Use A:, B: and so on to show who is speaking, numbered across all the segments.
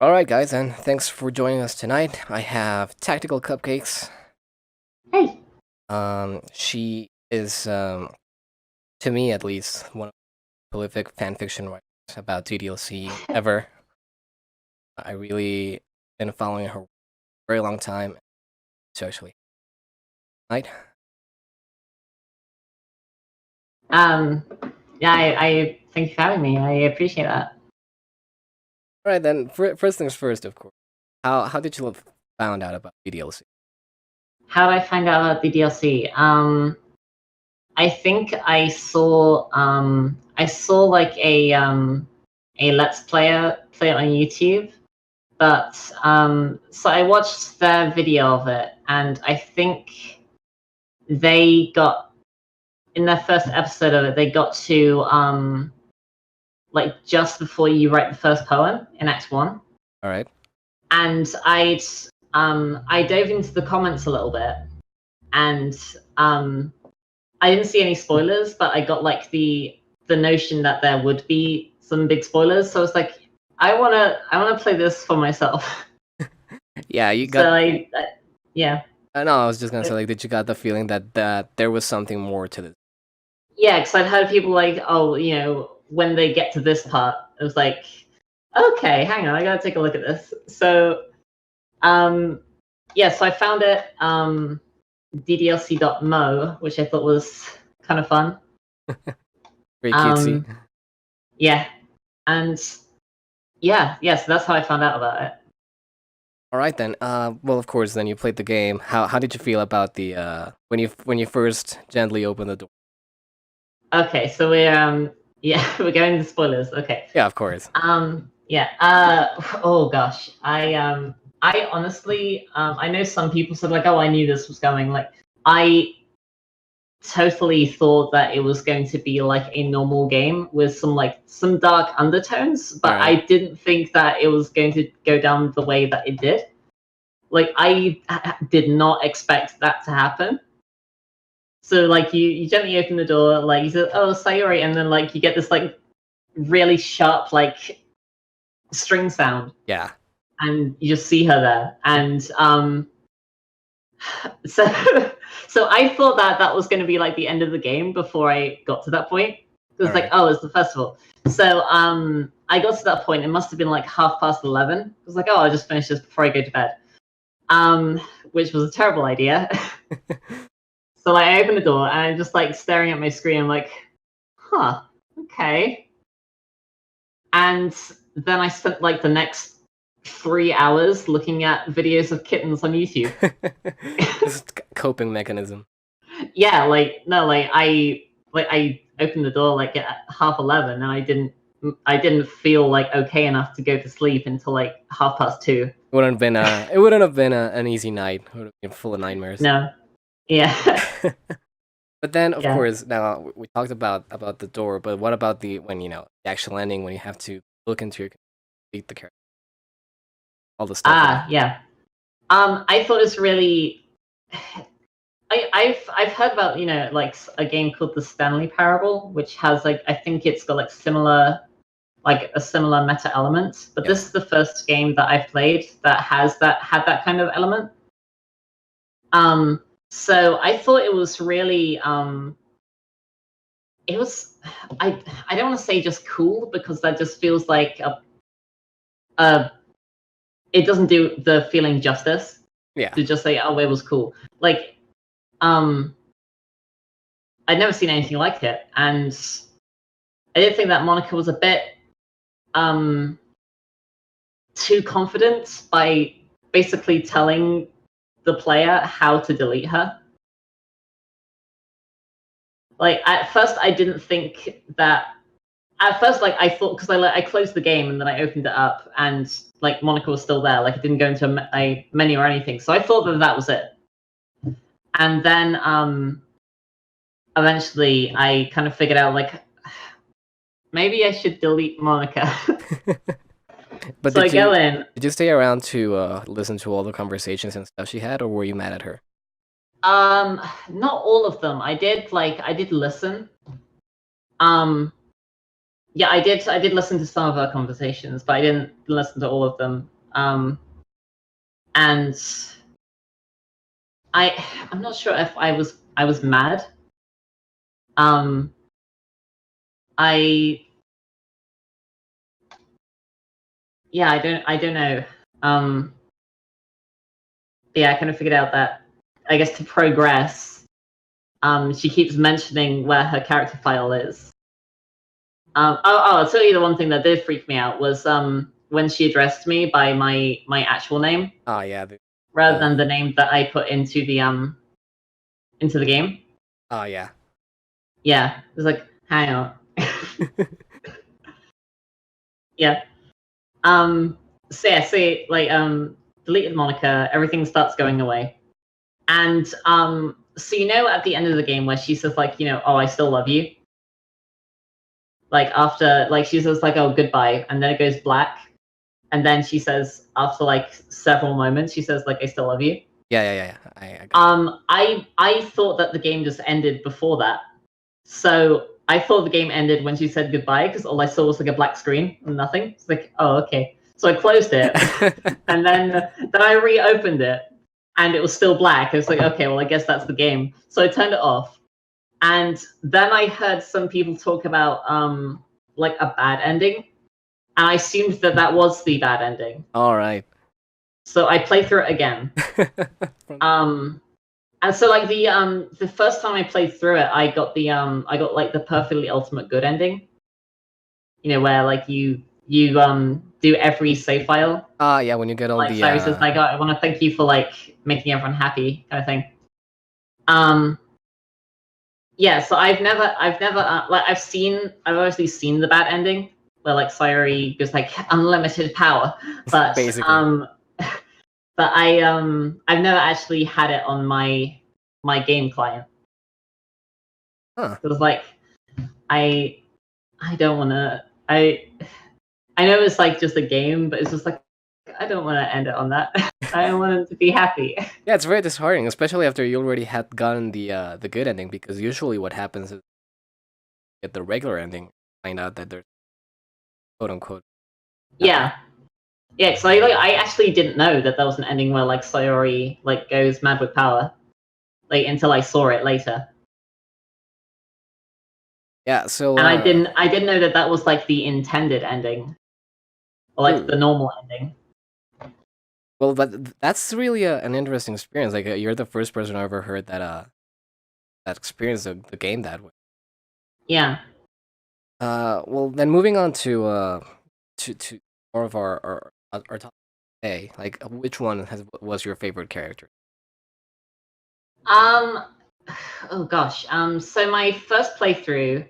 A: Alright, guys, and thanks for joining us tonight. I have Tactical Cupcakes.
B: Hey.
A: She is, to me at least, one of the prolific fanfiction writers about DDLC ever. I really been following her for a very long time, especially. Right?
B: Yeah, I thank you for having me. I appreciate that.
A: Alright, then, first things first, of course. How did you found out about DDLC?
B: How did I find out about the DLC? I think I saw like a Let's Player play it on YouTube, but so I watched their video of it, and I think they got in their first episode of it, they got to like just before you write the first poem in Act 1.
A: Alright.
B: And I dove into the comments a little bit, and I didn't see any spoilers, but I got like the notion that there would be some big spoilers. So I was like, I wanna play this for myself.
A: Yeah, you got.
B: So yeah.
A: No, I was just gonna say, like, did you got the feeling that there was something more to this?
B: Yeah, because I'd heard people like, oh, when they get to this part, it was like, okay, hang on, I gotta take a look at this. So, yeah, so I found it, ddlc.mo, which I thought was kind of fun.
A: Very cutesy.
B: Yeah, and yeah, so that's how I found out about it.
A: Alright then. Well, of course, then you played the game. How did you feel about the when you first gently opened the door?
B: Okay, so we're yeah, we're going into spoilers. Okay.
A: Yeah, of course.
B: Yeah. Oh gosh, I honestly, I know some people said like, oh, I knew this was coming. Like, I totally thought that it was going to be like a normal game with some dark undertones, but
A: Right.
B: I didn't think that it was going to go down the way that it did. Like, I did not expect that to happen. So like you gently open the door, like you said, oh, Sayori, and then like you get this like really sharp like string sound.
A: Yeah.
B: And you just see her there, and so so I thought that was going to be like the end of the game before I got to that point. It was like, oh, it's the festival. So I got to that point. It must have been like 11:30. I was like, oh, I'll just finish this before I go to bed, which was a terrible idea. So like, I opened the door and I'm just like staring at my screen. I'm like, huh, okay. And then I spent like the next 3 hours looking at videos of kittens on YouTube.
A: This is coping mechanism.
B: Yeah, like no, like I opened the door like at 11:30, and I didn't feel like okay enough to go to sleep until like 2:30.
A: It wouldn't have been an easy night. It would have been full of nightmares.
B: No, yeah.
A: But then, of course, now we talked about the door. But what about the the actual ending when you have to look into your complete the character, all the stuff?
B: Yeah. I thought it's really. I've heard about like a game called the Stanley Parable, which has like I think it's got like a similar meta element. But this is the first game that I've played that had that kind of element. So I thought it was really it was I don't want to say just cool, because that just feels like it doesn't do the feeling justice.
A: Yeah.
B: To just say, oh, it was cool. Like, I'd never seen anything like it, and I did think that Monica was a bit too confident by basically telling the player how to delete her. Like, at first I didn't think that. At first, like, I thought, because I closed the game and then I opened it up, and like Monica was still there. Like, it didn't go into a menu or anything. So I thought that was it. And then eventually I kind of figured out, like, maybe I should delete Monica.
A: But
B: so I go in.
A: Did you stay around to listen to all the conversations and stuff she had, or were you mad at her?
B: Not all of them. I did listen. Yeah, I did listen to some of our conversations, but I didn't listen to all of them. And I'm not sure if I was mad. I Yeah, I don't know. Yeah, I kind of figured out that I guess to progress, she keeps mentioning where her character file is. I'll tell you the one thing that did freak me out was when she addressed me by my actual name
A: Oh yeah.
B: rather than the name that I put into the game.
A: Oh yeah.
B: Yeah, it was like, hang on. Yeah. So yeah, see, like deleted moniker, everything starts going away. And so at the end of the game where she says like, oh, I still love you. Like after like she says like, oh, goodbye, and then it goes black. And then she says after like several moments, she says like, I still love you.
A: Yeah. I got
B: I thought that the game just ended before that. So I thought the game ended when she said goodbye because all I saw was like a black screen and nothing. It's like, oh, okay. So I closed it,
A: it.
B: and then I reopened it, and it was still black. It's like, okay, well, I guess that's the game. So I turned it off, and then I heard some people talk about like a bad ending, and I assumed that that was the bad ending.
A: All right.
B: So I played through it again. And so like the first time I played through it, I got like the perfectly ultimate good ending. Where like you do every save file.
A: Yeah, when you get all
B: Like
A: the
B: Cyrus says like, oh, I want to thank you for like making everyone happy kind of thing. Yeah, so I've never like I've obviously seen the bad ending where like Sayori goes like unlimited power, but
A: basically.
B: but I've never actually had it on my game client.
A: Huh.
B: It was like I don't want to. I know it's like just a game, but it's just like I don't want to end it on that. I want it to be happy.
A: Yeah, it's very disheartening, especially after you already had gotten the good ending, because usually what happens is at the regular ending, find out that there's quote unquote.
B: Yeah, yeah. So I actually didn't know that there was an ending where like Sayori like goes mad with power, like until I saw it later.
A: Yeah, so
B: And I didn't know that that was like the intended ending, or like the normal ending.
A: Well, but that's really an interesting experience. Like you're the first person I ever heard that experienced the game that way.
B: Yeah.
A: Well, then moving on to more of our topic today. Like, which one was your favorite character?
B: Um. Oh gosh. So my first playthrough,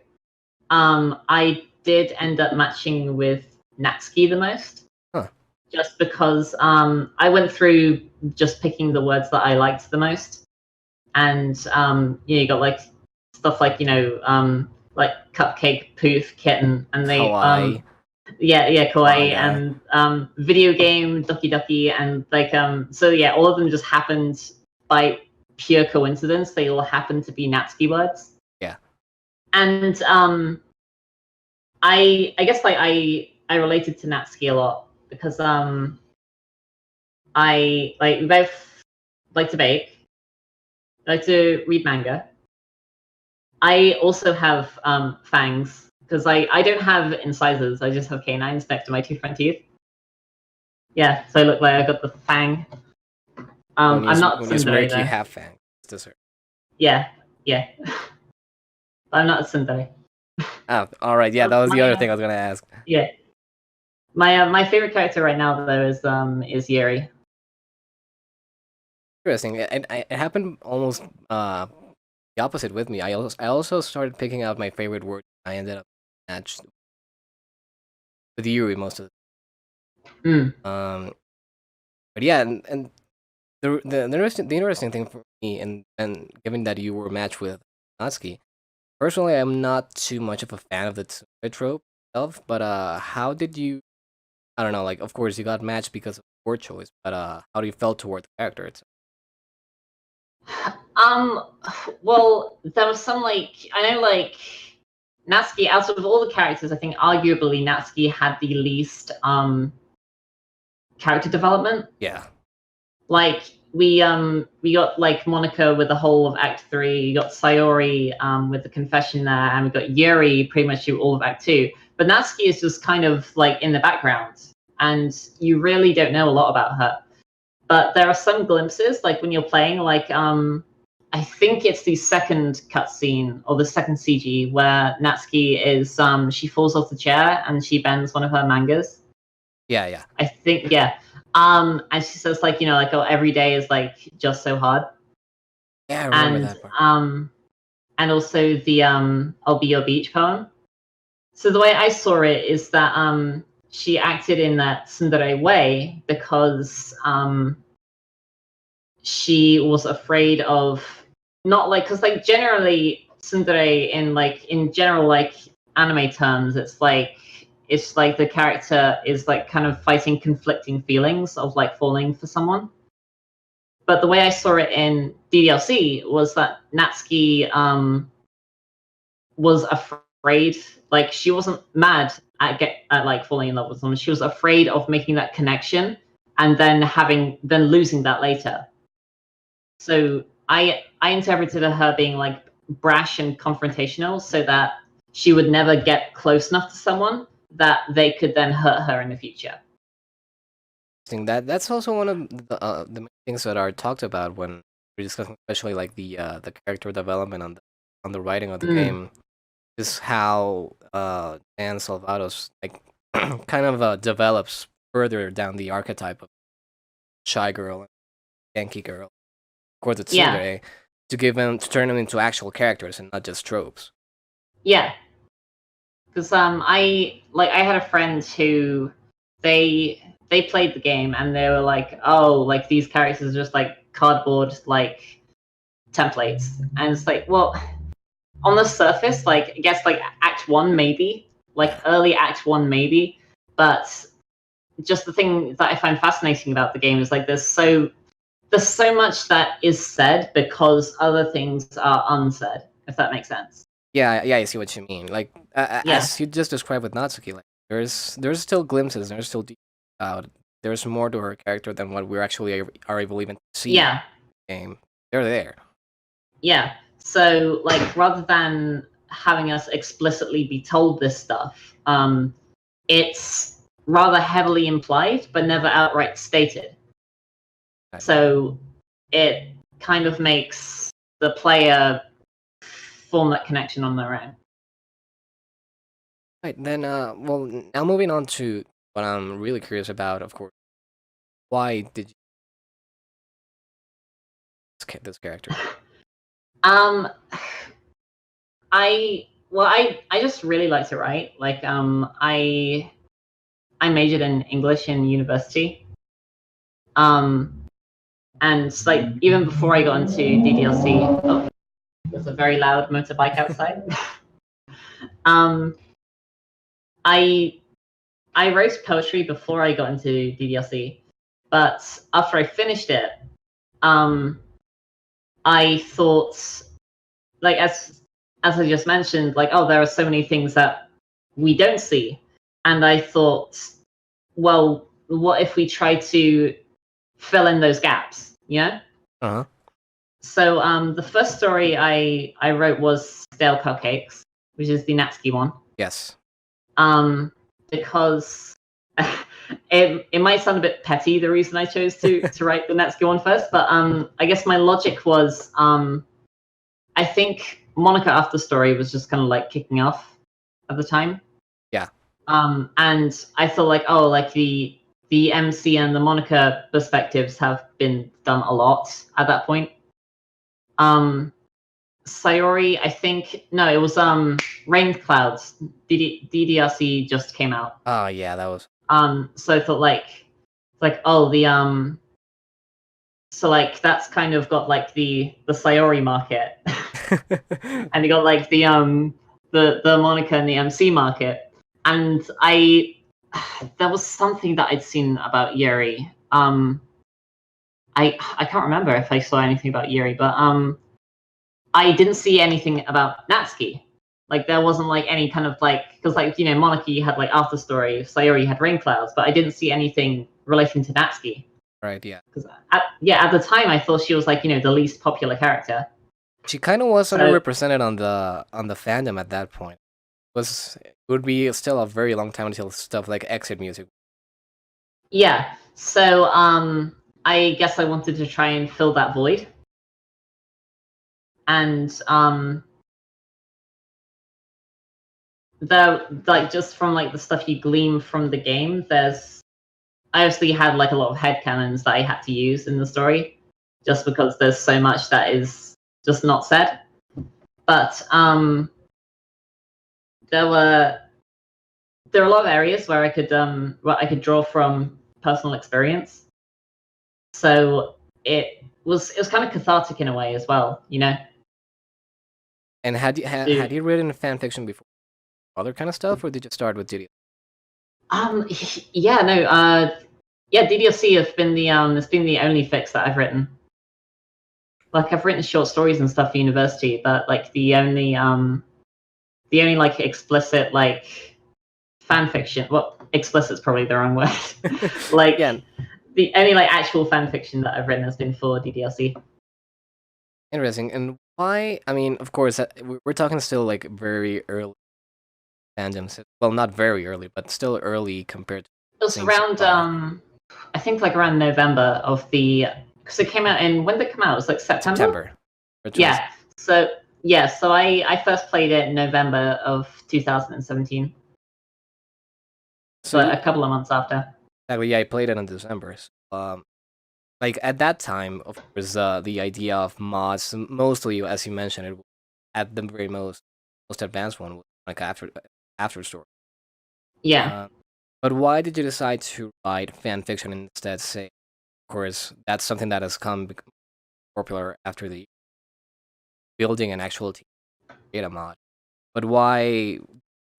B: I did end up matching with Natsuki the most.
A: Huh.
B: Just because I went through just picking the words that I liked the most, and you got like stuff like like cupcake, poof, kitten, and they
A: Kawaii.
B: yeah kawaii,
A: Manga.
B: and video game Doki Doki, and like so yeah, all of them just happened by pure coincidence. They all happened to be Natsuki words.
A: Yeah.
B: And I guess like I related to Natsuki a lot because I like we both like to bake, like to read manga. I also have fangs because I don't have incisors. I just have canines next to my two front teeth. Yeah, so I look like I got the fang. I'm not
A: When you
B: tsundere
A: smirk, you
B: though.
A: have fangs. It's dessert.
B: Yeah, yeah. I'm not a tsundere.
A: Oh, all right. Yeah, that was the
B: My
A: other thing I was gonna ask.
B: yeah. My favorite character right now though is Yuri.
A: Interesting. It happened almost the opposite with me. I also started picking out my favorite word. I ended up matched with Yuri most of
B: Mm.
A: but yeah, and the interesting thing for me, and given that you were matched with Natsuki, personally, I'm not too much of a fan of the Tsunoda trope itself. But how did you? I don't know. Like, of course, you got matched because of word choice. But how do you felt toward the character itself?
B: Um, well, there was some like I know like Natsuki, out of all the characters, I think arguably Natsuki had the least character development.
A: Yeah.
B: Like we got like Monica with the whole of Act 3, you got Sayori with the confession there, and we got Yuri pretty much through all of Act 2. But Natsuki is just kind of like in the background, and you really don't know a lot about her. But there are some glimpses, like when you're playing, like I think it's the second cutscene or the second CG where Natsuki is she falls off the chair and she bends one of her mangas.
A: Yeah.
B: I think, yeah. And she says like, you know, like, oh, every day is like just so hard.
A: Yeah, I remember that part.
B: And also the I'll Be Your Beach poem. So the way I saw it is that she acted in that tsundere way because she was afraid of not like, because like generally tsundere in general like anime terms, it's like the character is like kind of fighting conflicting feelings of like falling for someone. But the way I saw it in DDLC was that Natsuki was afraid, like she wasn't mad at like falling in love with someone. She was afraid of making that connection and then losing that later. So I interpreted her being like brash and confrontational, so that she would never get close enough to someone that they could then hurt her in the future.
A: That's also one of the main things that are talked about when we're discussing, especially like the character development on the writing of the game, is how Dan Salvados like kind of develops further down the archetype of shy girl and Yankee girl, of course, it's tsundere, to turn them into actual characters and not just tropes.
B: Yeah, because I had a friend who they played the game and they were like, oh, like these characters are just like cardboard like templates, and it's like, well, on the surface, like I guess like Act 1 maybe, like early Act 1 maybe, but just the thing that I find fascinating about the game is like there's so much that is said because other things are unsaid, if that makes sense.
A: Yeah, I see what you mean. Like as you just described with Natsuki, like there's still glimpses, there's still there's more to her character than what we're actually are able even to see.
B: Yeah.
A: In the game. They're there.
B: Yeah. So like rather than having us explicitly be told this stuff, it's rather heavily implied but never outright stated. So it kind of makes the player form that connection on their own.
A: Right, then well, now moving on to what I'm really curious about, of course. Why did you this character?
B: I just really like to write. Like I majored in English in university. And like even before I got into DDLC, there's a very loud motorbike outside. I wrote poetry before I got into DDLC, but after I finished it, I thought, like as I just mentioned, like, oh, there are so many things that we don't see, and I thought, well, what if we try to fill in those gaps, you know?
A: Uh-huh.
B: So the first story I wrote was Stale Cupcakes, which is the Natsuki one.
A: Yes.
B: Because it might sound a bit petty, the reason I chose to write the Natsuki one first, but I guess my logic was I think Monica After Story was just kind of like kicking off at the time.
A: Yeah.
B: And I thought like, oh, like the MC and the Monica perspectives have been done a lot at that point. Sayori, I think it was Rain Clouds. DDRC just came out.
A: Oh yeah, that was.
B: So I thought like oh the so like that's kind of got like the Sayori market, and you got like the Monica and the MC market, and there was something that I'd seen about Yuri. I can't remember if I saw anything about Yuri, but I didn't see anything about Natsuki. Like there wasn't like any kind of like, because like Monarchy had like After Story, Sayori had Rain Clouds, but I didn't see anything relating to Natsuki.
A: Right, yeah.
B: Because at the time I thought she was like the least popular character.
A: She kind of was
B: So
A: underrepresented on the fandom at that point. It would be still a very long time until stuff like Exit Music.
B: yeah, so I guess I wanted to try and fill that void, and the like just from like the stuff you glean from the game, I obviously had like a lot of headcanons that I had to use in the story, just because there's so much that is just not said. But there are a lot of areas where I could draw from personal experience. So it was kind of cathartic in a way as well,
A: And had you written fan fiction before? Other kind of stuff, or did you start with DDLC?
B: Yeah, no, yeah, DDLC has been it's been the only fix that I've written. Like I've written short stories and stuff for university, but like the only like explicit like fan fiction. Well, explicit's probably the wrong word. Like
A: Yeah,
B: the only like actual fan fiction that I've written has been for DDLC.
A: interesting. And why? I mean, of course, we're talking still like very early fandoms. Well, not very early, but still early compared to
B: It was
A: things.
B: around I think like around November of the because it came out in when did it come out? It was like September. Yeah. So I first played it in November of 2017. So a couple of months after.
A: Exactly. Yeah, I played it in December. So, like at that time, of course, the idea of mods, mostly as you mentioned, it at the very most advanced one was like after story.
B: Yeah.
A: But why did you decide to write fan fiction instead? Say, of course, that's something that has become popular after the building an actual team, create a mod. But why?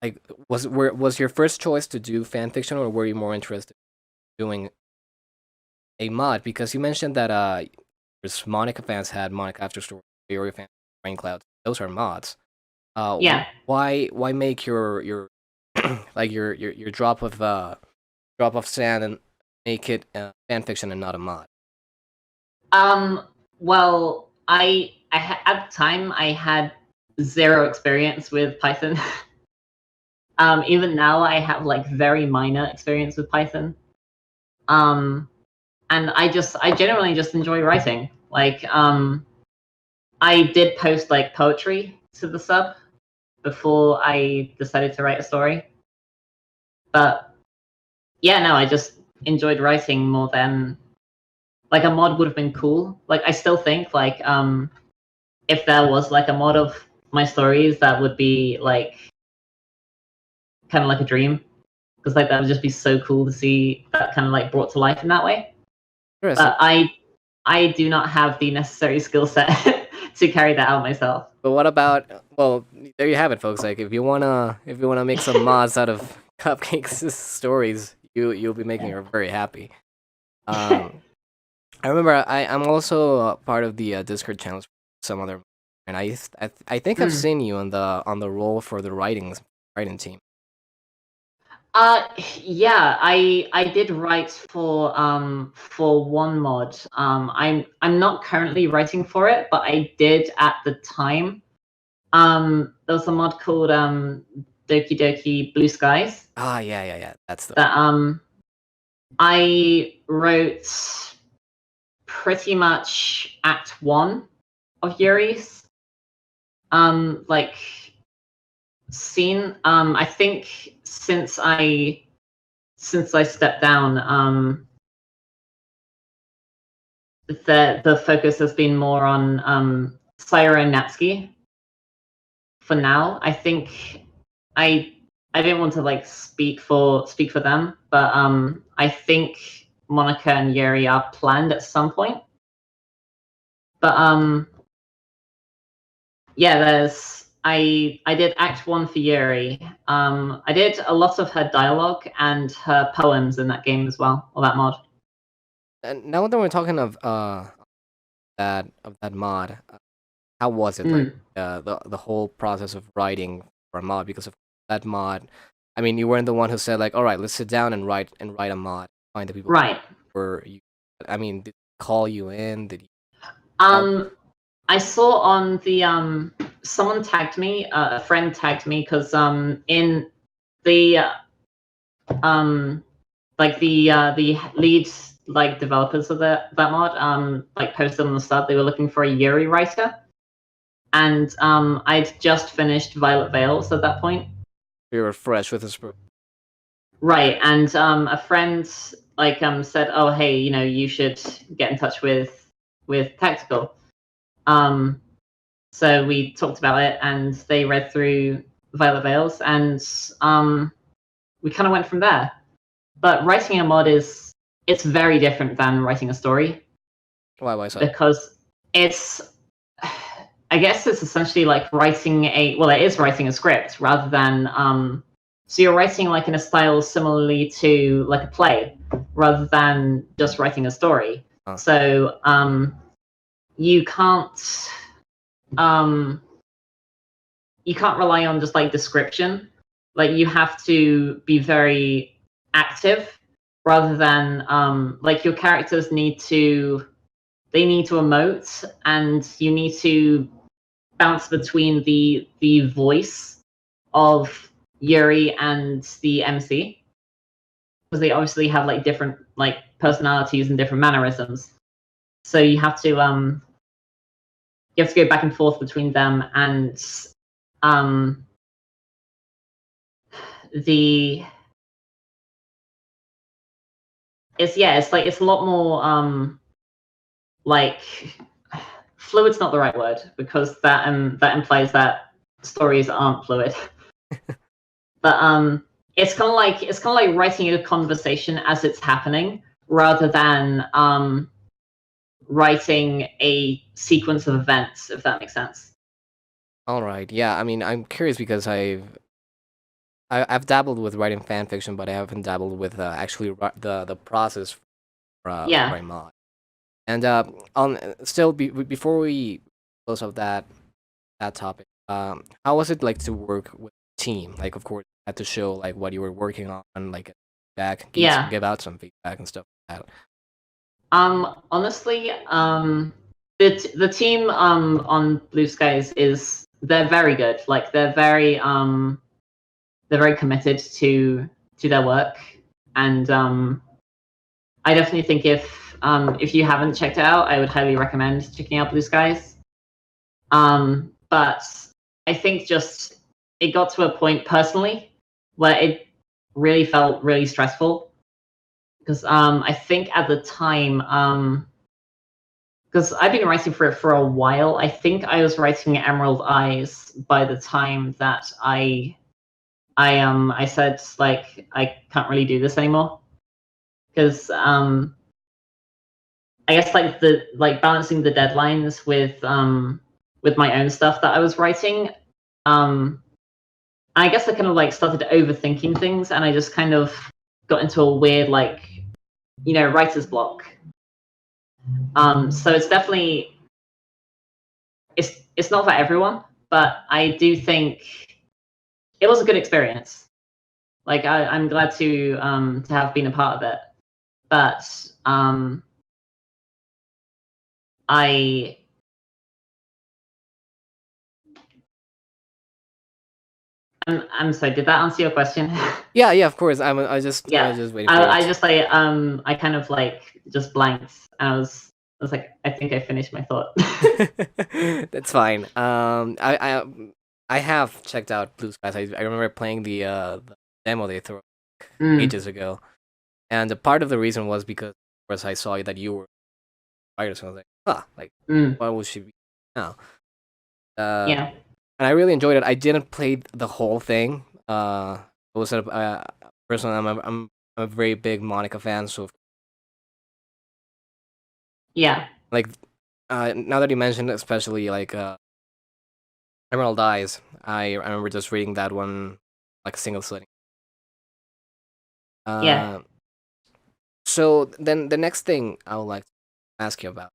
A: Like, was your first choice to do fan fiction, or were you more interested in doing a mod? Because you mentioned that Monica fans had Monica After Story, Theory fans, Rain Clouds. Those are mods.
B: Yeah.
A: Why make your like your drop of sand and make it fan fiction and not a mod?
B: Well, at the time I had zero experience with Python. Even now I have like very minor experience with Python. And I genuinely just enjoy writing. Like I did post like poetry to the sub before I decided to write a story. But yeah, no, I just enjoyed writing more than like a mod would have been cool. Like I still think like if there was like a mod of my stories, that would be like kind of like a dream, because like that would just be so cool to see that kind of like brought to life in that way. But I do not have the necessary skill set to carry that out myself.
A: But what about? Well, there you have it, folks. Like, if you wanna make some mods out of Cupcakes' stories, you'll be making her very happy. I remember I'm also part of the Discord channels for some other, and I think I've seen you on the role for the writing team.
B: Yeah, I did write for one mod. I'm not currently writing for it, but I did at the time. There was a mod called Doki Doki Blue Skies.
A: Ah, yeah. That's the
B: that I wrote pretty much Act 1 of Yuri's like scene. I think since I stepped down, the focus has been more on Sayori and Natsuki for now. I think I didn't want to like speak for them, but I think Monica and Yuri are planned at some point. But yeah, I did Act 1 for Yuri. I did a lot of her dialogue and her poems in that game as well, or that mod.
A: And now that we're talking of that mod, how was it? Like the whole process of writing for a mod because of that mod. I mean, you weren't the one who said like, all right, let's sit down and write a mod. Find the people
B: Right.
A: were you. I mean, did they call you in? Did you?
B: I saw on the someone tagged me, a friend tagged me because in the like the lead like developers of that mod like posted on the start they were looking for a Yuri writer, and I'd just finished Violet Veils at that point.
A: You were fresh with this.
B: Right, and a friend like said, "Oh, hey, you should get in touch with Tactical." So we talked about it, and they read through Violet Veils, and we kind of went from there. But writing a mod it's very different than writing a story.
A: Why so?
B: Because I guess it's essentially like writing it is writing a script rather than so you're writing like in a style similarly to like a play rather than just writing a story.
A: Oh.
B: So you can't rely on just like description. Like you have to be very active rather than like your characters need to emote, and you need to bounce between the voice of Yuri and the MC, because they obviously have like different like personalities and different mannerisms. So you have to go back and forth between them, and it's a lot more like fluid's not the right word, because that implies that stories aren't fluid. But it's kind of like writing a conversation as it's happening rather than writing a sequence of events, if that makes sense.
A: All right. Yeah. I mean, I'm curious because I've dabbled with writing fan fiction, but I haven't dabbled with actually the process for
B: Yeah.
A: a mod. And on still before we close off that topic, how was it like to work with a team? Like, of course, you had to show like what you were working on, like
B: Yeah.
A: give out some feedback and stuff like that.
B: Honestly, the team on Blue Skies they're very good. Like they're very committed to their work, and I definitely think if you haven't checked it out, I would highly recommend checking out Blue Skies. But I think just it got to a point personally where it really felt really stressful, because I think at the time because I've been writing for it for a while. I think I was writing Emerald Eyes by the time that I said like I can't really do this anymore, because I guess like balancing the deadlines with my own stuff that I was writing. I guess I kind of like started overthinking things, and I just kind of got into a weird like writer's block. So it's definitely it's not for everyone, but I do think it was a good experience. Like I'm glad to have been a part of it, but I'm sorry. Did that answer your question?
A: Yeah, of course. I was just waiting for
B: I just like I kind of like just blanked, and I was like, I think I finished my thought.
A: That's fine. I have checked out Blue Skies. I remember playing the demo they threw ages ago, and a part of the reason was because, of course, I saw that you were a writer, so I was like, why would she be now?
B: Yeah.
A: And I really enjoyed it. I didn't play the whole thing. I was personally, I'm a very big Monica fan, so
B: Yeah.
A: like now that you mentioned, especially like Emerald Eyes, I remember just reading that one like a single sitting.
B: Yeah.
A: So then the next thing I would like to ask you about,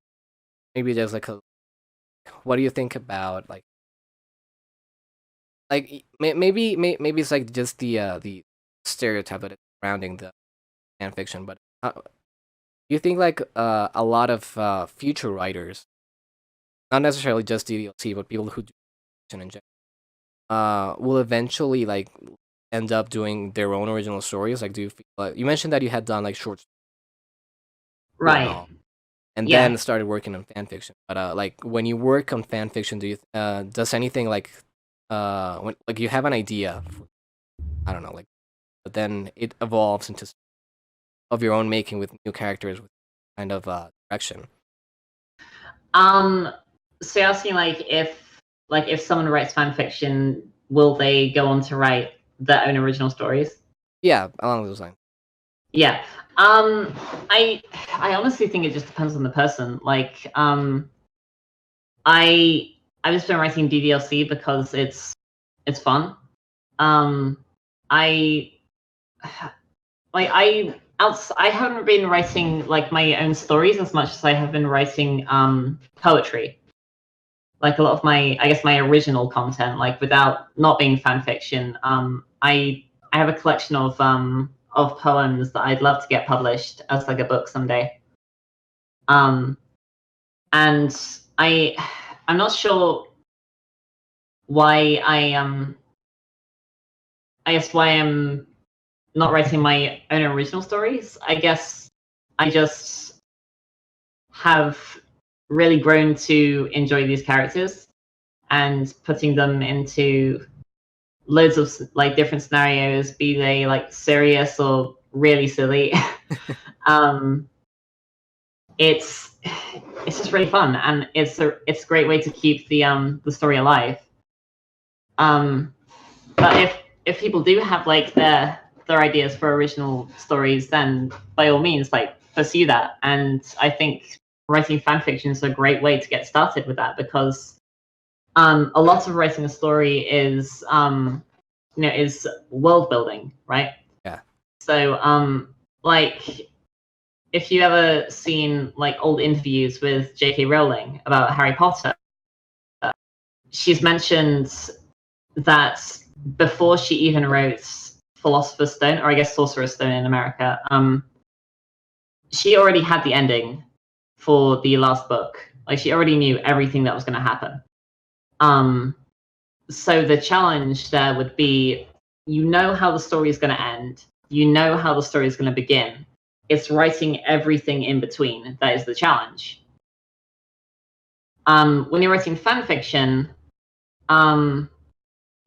A: maybe there's like what do you think about like like maybe it's like just the stereotype that is surrounding the fan fiction, but you think like a lot of future writers, not necessarily just DLC, but people who do fiction in general, will eventually like end up doing their own original stories? Like, do you feel like you mentioned that you had done like short story and
B: Right.
A: all, and
B: Yeah.
A: then started working on fan fiction. But like when you work on fan fiction, do you does anything like when like you have an idea, I don't know, like, but then it evolves into of your own making with new characters with kind of direction.
B: Um. So you're asking like if someone writes fan fiction, will they go on to write their own original stories?
A: Yeah, along those lines.
B: Yeah. Um. I I honestly think it just depends on the person. Like I've just been writing DDLC because it's fun. Um. I like I haven't been writing like my own stories as much as I have been writing poetry. Like a lot of my, I guess, my original content, like without not being fan fiction. I have a collection of poems that I'd love to get published as like a book someday. Um and I I'm not sure why I guess why I'm not writing my own original stories. I guess I just have really grown to enjoy these characters and putting them into loads of like different scenarios, be they like serious or really silly. um, it's it's just really fun, and it's a great way to keep the story alive. Um, but if people do have like their ideas for original stories, then by all means, like pursue that. And I think writing fan fiction is a great way to get started with that because a lot of writing a story is is world building, right?
A: Yeah.
B: So like if you ever seen like old interviews with J.K. Rowling about Harry Potter, she's mentioned that before she even wrote Philosopher's Stone, or I guess Sorcerer's Stone in America, she already had the ending for the last book. Like she already knew everything that was going to happen. So the challenge there would be, you know how the story is going to end, you know how the story is going to begin. It's writing everything in between that is the challenge. When you're writing fan fiction, I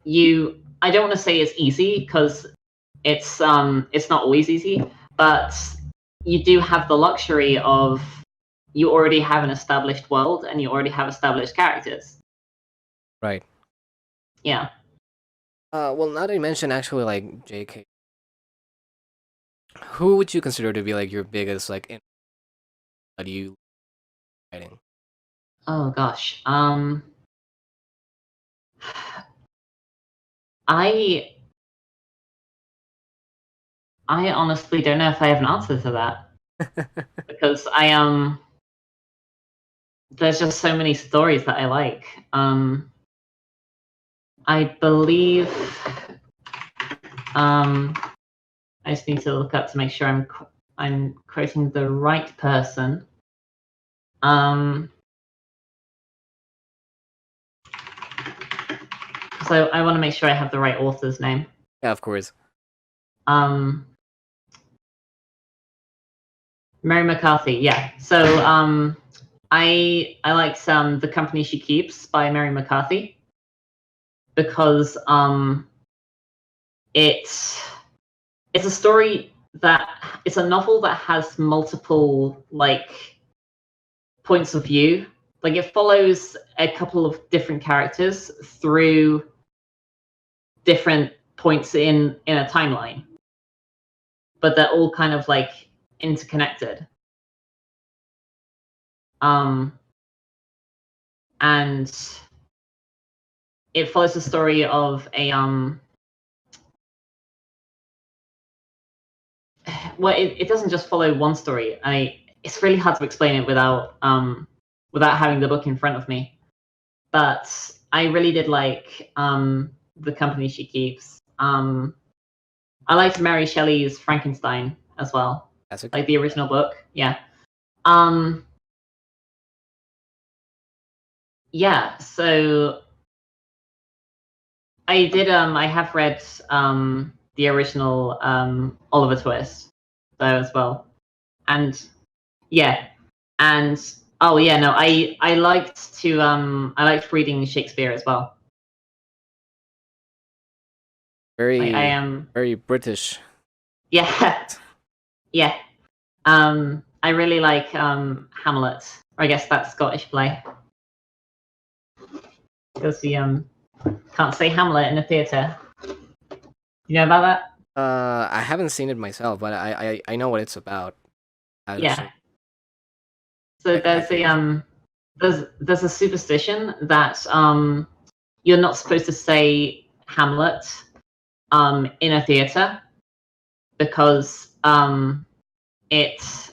B: don't want to say it's easy because it's not always easy, but you do have the luxury of you already have an established world and you already have established characters.
A: Right.
B: Yeah.
A: Well, now that you mention actually like JK, who would you consider to be like your biggest like that you writing?
B: Oh gosh. I I honestly don't know if I have an answer to that because there's just so many stories that I like. I believe I just need to look up to make sure I'm quoting the right person. So I want to make sure I have the right author's name.
A: Yeah, of course.
B: Mary McCarthy, yeah. So I like The Company She Keeps by Mary McCarthy because it's a story that it's a novel that has multiple like points of view. Like it follows a couple of different characters through different points in a timeline, but they're all kind of like interconnected. And it follows the story of a well, it doesn't just follow one story. It's really hard to explain it without having the book in front of me. But I really did like the company she keeps. I liked Mary Shelley's Frankenstein as well,
A: Classic.
B: like the original book. Yeah. Yeah. So I did. I have read the original Oliver Twist though as well, and yeah, and oh yeah, no, I liked to I liked reading Shakespeare as well.
A: Very
B: I am
A: very British.
B: yeah yeah. I really like Hamlet, or I guess that Scottish play, because you can't say Hamlet in a theatre. You know about that?
A: I haven't seen it myself, but I know what it's about.
B: Yeah.
A: Actually,
B: So
A: I
B: there's
A: can
B: a
A: listen.
B: there's a superstition that you're not supposed to say Hamlet in a theatre, because it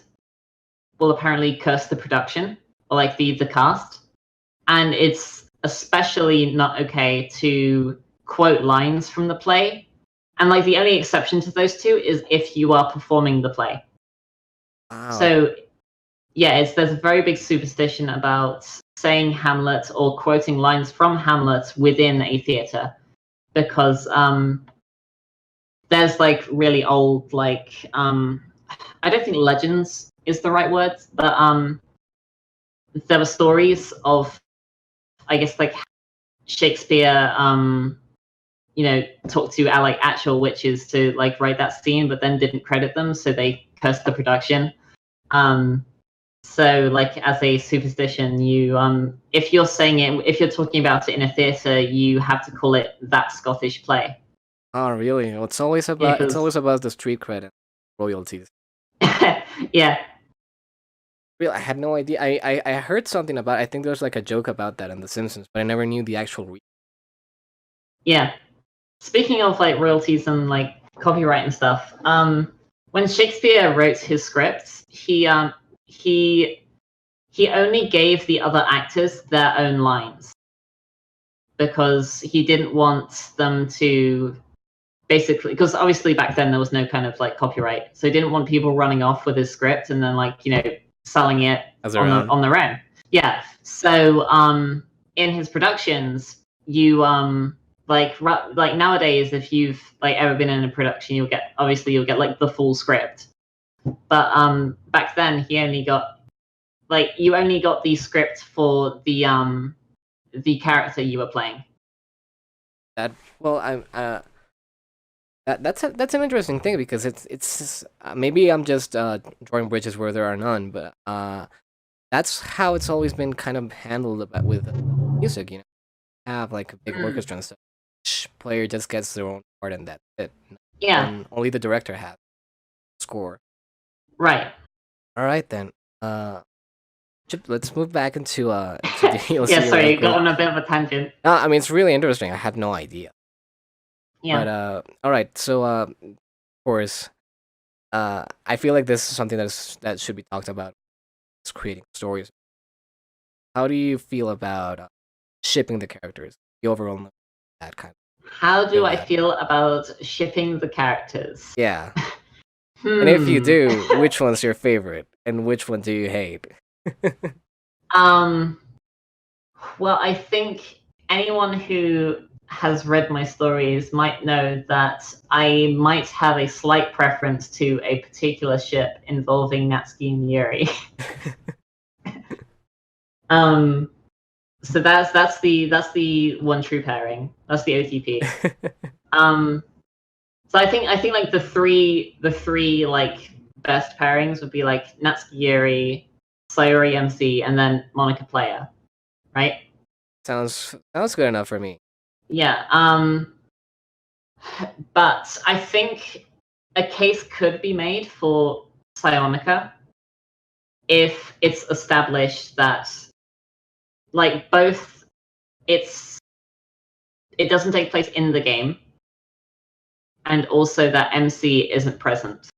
B: will apparently curse the production, or like the cast, and it's especially not okay to quote lines from the play, and like the only exception to those two is if you are performing the play.
A: Wow.
B: So yeah, there's a very big superstition about saying Hamlet or quoting lines from Hamlet within a theater, because there's like really old, like I don't think legends is the right word, but there were stories of, I guess, like Shakespeare talked to like actual witches to like write that scene, but then didn't credit them, so they cursed the production. So like as a superstition, you if you're saying it, if you're talking about it in a theater, you have to call it that Scottish play.
A: Oh, really? Well,
B: Yeah,
A: it's
B: because
A: always about the street credit royalties.
B: yeah,
A: Real, I had no idea. I heard something about. I think there's like a joke about that in The Simpsons, but I never knew the actual.
B: yeah. Speaking of like royalties and like copyright and stuff, when Shakespeare wrote his scripts, he only gave the other actors their own lines, because he didn't want them to, basically, because obviously back then there was no kind of like copyright, so he didn't want people running off with his script and then like selling it
A: As their own.
B: on their own. Yeah. So in his productions, you like nowadays, if you've like ever been in a production, you'll get like the full script. But back then he only got you only got the script for the character you were playing.
A: That well, I'm that's an interesting thing, because maybe I'm just drawing bridges where there are none, but that's how it's always been kind of handled about with music. Have like a big orchestra and stuff. Each player just gets their own part, and that's it.
B: Yeah.
A: And only the director has score.
B: Right.
A: All right then. Let's move back into DLC.
B: Yeah, sorry,
A: real
B: you got
A: quick.
B: on a bit of a tangent.
A: I mean, it's really interesting. I had no idea.
B: Yeah.
A: But all right. So of course, I feel like this is something that should be talked about. Is creating stories. How do you feel about shipping the characters? The overall that kind of.
B: How do I feel about shipping the characters?
A: Yeah. And if you do, which one's your favorite, and which one do you hate?
B: Well, I think anyone who has read my stories might know that I might have a slight preference to a particular ship involving Natsuki and Yuri. So that's the one true pairing. That's the OTP. So I think like the three like best pairings would be like Natsuki Yuri, Sayori MC, and then Monica Player, right?
A: Sounds good enough for me.
B: Yeah. But I think a case could be made for Psionica if it's established that like both it doesn't take place in the game, and also that MC isn't present.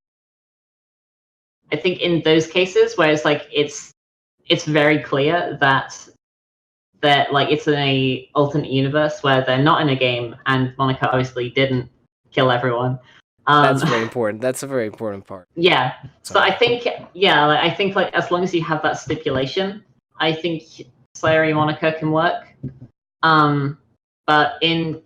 B: I think in those cases where it's like it's very clear that that like it's in a alternate universe where they're not in a game, and Monica obviously didn't kill everyone.
A: That's very important. That's a very important part.
B: Yeah. So
A: Sorry.
B: I think I think like as long as you have that stipulation, I think Sayori Monica can work. But in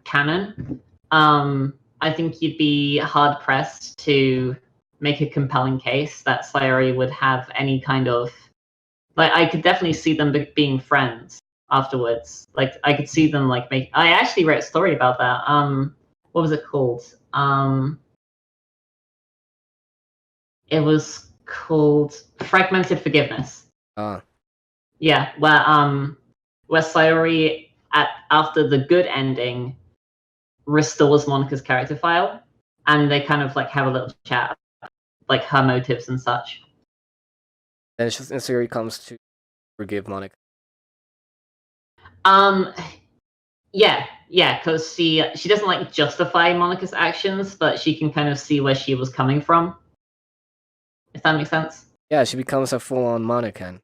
B: canon, I think you'd be hard pressed to make a compelling case that Sayori would have any kind of like. I could definitely see them being friends afterwards. Like I could see them like make. I actually wrote a story about that. What was it called? It was called Fragmented Forgiveness. Yeah, where Sayori after the good ending restores Monica's character file, and they kind of like have a little chat, like her motives and such.
A: Then Sayori comes to forgive Monica.
B: Yeah, because she doesn't like justify Monica's actions, but she can kind of see where she was coming from. If that makes sense.
A: Yeah, she becomes a full-on Monica.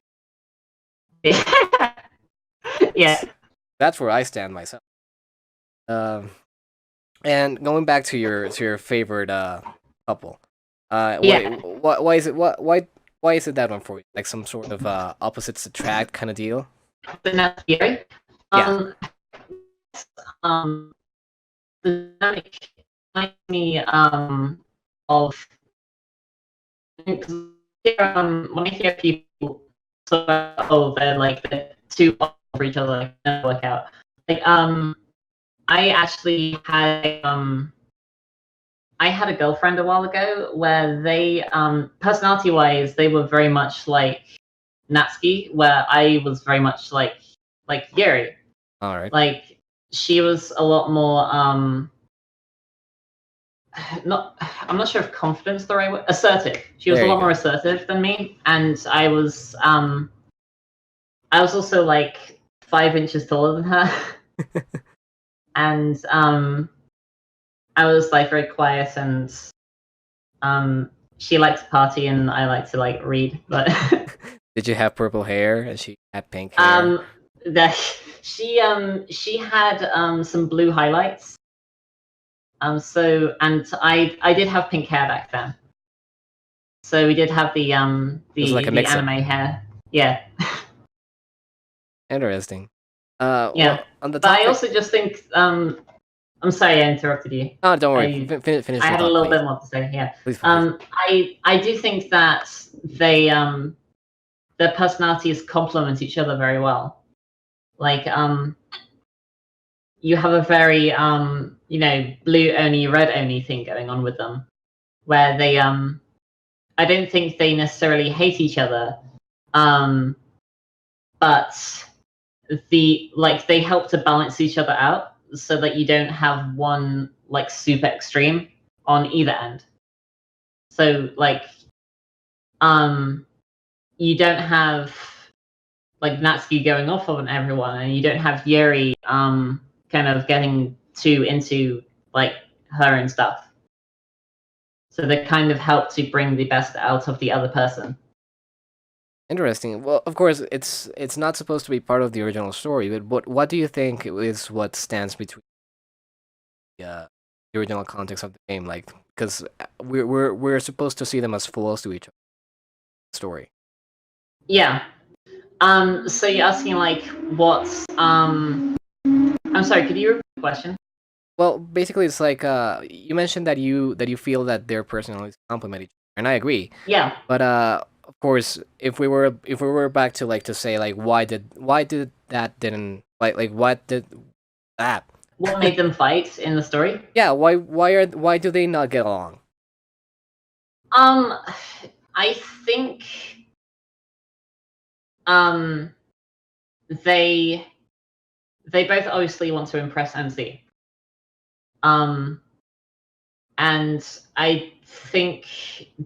B: Yeah.
A: That's where I stand myself. And going back to your favorite couple, why is it that one for you? Like some sort of opposites attract kind of deal?
B: The Natsuki. The dynamic reminds me of when I hear people talk about, oh, they're like they're too for each other, like never work out. Like I actually had I had a girlfriend a while ago where they personality wise they were very much like Natsuki, where I was very much like Yuri.
A: All right.
B: Like she was a lot more I'm not sure if confidence is the right word. Assertive. She was a lot more assertive than me, and I was also like 5 inches taller than her. And I was like very quiet, and she liked to party and I like to like read. But
A: did you have purple hair and she had pink hair?
B: She had some blue highlights. So and I did have pink hair back then. So we did have the anime hair. Yeah.
A: Interesting.
B: Yeah.
A: Well, on the
B: but
A: topic...
B: I also just think I'm sorry I interrupted you.
A: Oh, don't worry. Finish.
B: I had a little bit more to say. Yeah. Please. I do think that they their personalities complement each other very well. Like you have a very blue only, red only thing going on with them, where they I don't think they necessarily hate each other, but they help to balance each other out so that you don't have one like super extreme on either end. So like you don't have like Natsuki going off on everyone, and you don't have Yuri kind of getting too into like her and stuff. So they kind of help to bring the best out of the other person.
A: Interesting. Well, of course, it's not supposed to be part of the original story, but what do you think is what stands between the original context of the game? Like, because we're supposed to see them as fools to each other. Story.
B: Yeah. So you're asking like what's I'm sorry. Could you repeat the question?
A: Well, basically, it's like you mentioned that you feel that their personalities complement each other, and I agree.
B: Yeah.
A: But of course, if we were back to like to say like why did that didn't like what did that?
B: What made them fight in the story?
A: Yeah. Why do they not get along?
B: I think they both obviously want to impress MC. And I think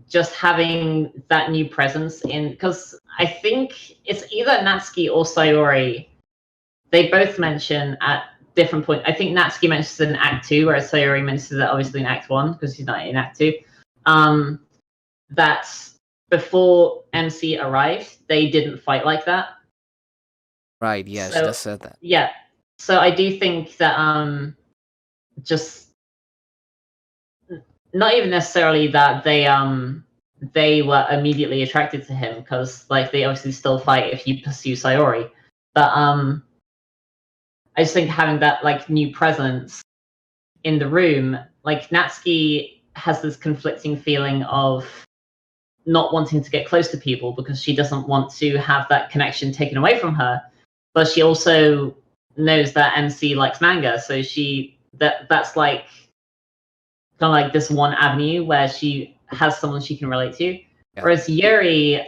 B: just having that new presence because I think it's either Natsuki or Sayori. They both mention at different points. I think Natsuki mentions it in Act 2, whereas Sayori mentions it obviously in Act 1 because she's not in Act 2. That before MC arrived, they didn't fight like that.
A: Right, yeah, she
B: So
A: just said that.
B: yeah, so I do think that just not even necessarily that they were immediately attracted to him, because like they obviously still fight if you pursue Sayori, but I just think having that like new presence in the room, like Natsuki has this conflicting feeling of not wanting to get close to people because she doesn't want to have that connection taken away from her, but she also knows that MC likes manga, so that's like kind of like this one avenue where she has someone she can relate to.
A: Yeah.
B: Whereas Yuri,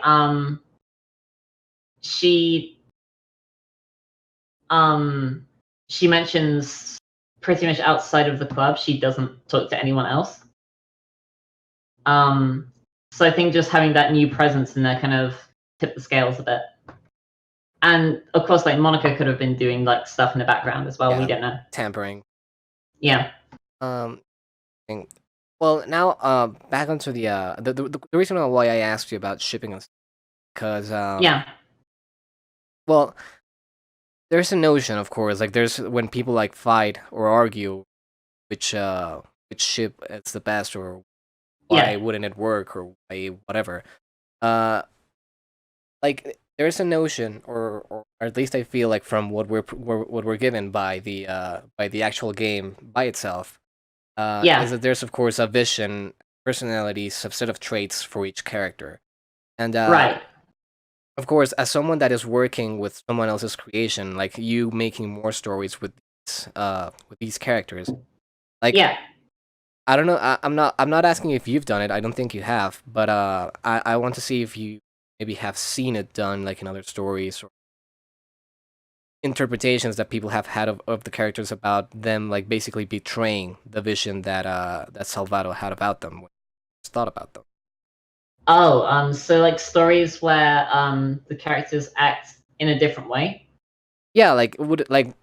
B: she um she mentions pretty much outside of the club she doesn't talk to anyone else. So I think just having that new presence in there kind of tipped the scales a bit. And of course, like Monica could have been doing like stuff in the background as well.
A: Yeah.
B: We don't know.
A: Tampering.
B: Yeah.
A: Thing. Well, now back onto the reason why I asked you about shipping us, because
B: Yeah.
A: well, there's a notion, of course, like there's when people like fight or argue which ship is the best, or why
B: Yeah.
A: wouldn't it work, or why whatever. Uh, like there's a notion, or at least I feel like from what we're given by the actual game by itself, is
B: Yeah.
A: that there's of course a vision, personalities, a set of traits for each character, and
B: Right.
A: of course, as someone that is working with someone else's creation, like you making more stories with these characters, like
B: Yeah.
A: I don't know. I'm not asking if you've done it. I don't think you have. But I want to see if you maybe have seen it done, like in other stories or interpretations that people have had of the characters, about them, like basically betraying the vision that Salvato had about them, when he thought about them.
B: Oh, so like stories where the characters act in a different way.
A: Yeah, like would like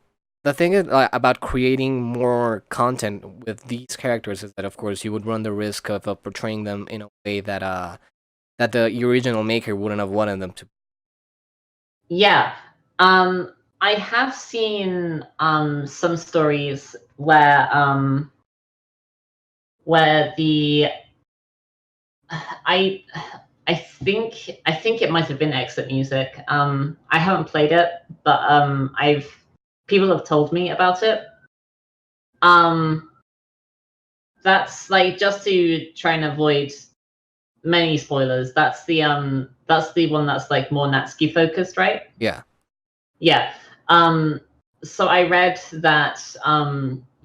A: the thing is, about creating more content with these characters is that of course you would run the risk of portraying them in a way that the original maker wouldn't have wanted them to.
B: Yeah. I have seen some stories where the I I think it might have been exit music. I haven't played it, but I've people have told me about it. Um, that's like, just to try and avoid many spoilers. That's the one that's like more Natsuki focused, right?
A: Yeah.
B: Yeah. So I read that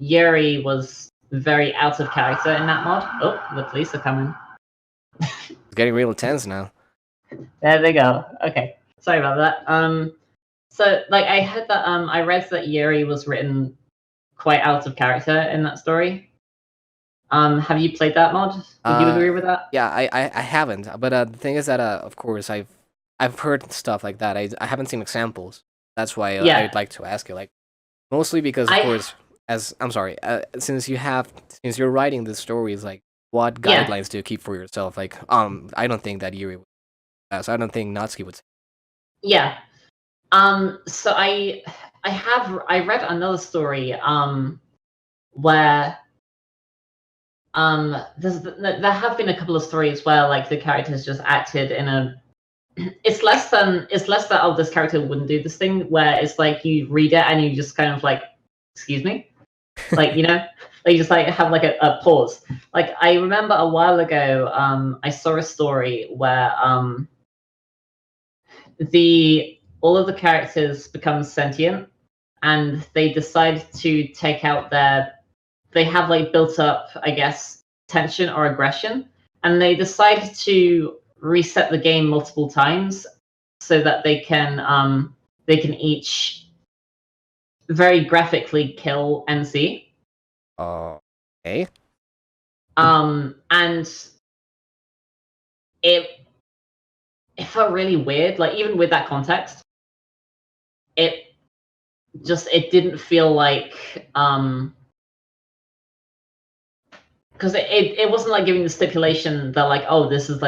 B: Yuri was very out of character in that mod. Oh, the police are coming.
A: It's getting real tense now.
B: There they go. Okay. Sorry about that. So like I heard that I read that Yuri was written quite out of character in that story. Have you played that mod? Would you agree with that?
A: Yeah, I haven't. But the thing is that of course I've heard stuff like that. I haven't seen examples. That's why
B: Yeah.
A: I'd like to ask you, like, mostly because of
B: I
A: course, as I'm sorry, since you're writing the stories, like what
B: yeah.
A: guidelines do you keep for yourself? Like I don't think that Yuri would, so I don't think Natsuki would say.
B: Yeah. So I read another story where there have been a couple of stories where like the characters just acted in a it's less that, oh, this character wouldn't do this thing, where it's like you read it and you just kind of like, excuse me, like, you know, like you just like have like a pause. Like I remember a while ago I saw a story where the all of the characters become sentient, and they decide to take out they have like built up, I guess, tension or aggression, and they decide to reset the game multiple times so that they can each very graphically kill MC.
A: Okay.
B: And it it felt really weird. Like even with that context, it it didn't feel like because it wasn't like giving the stipulation that like, oh, this is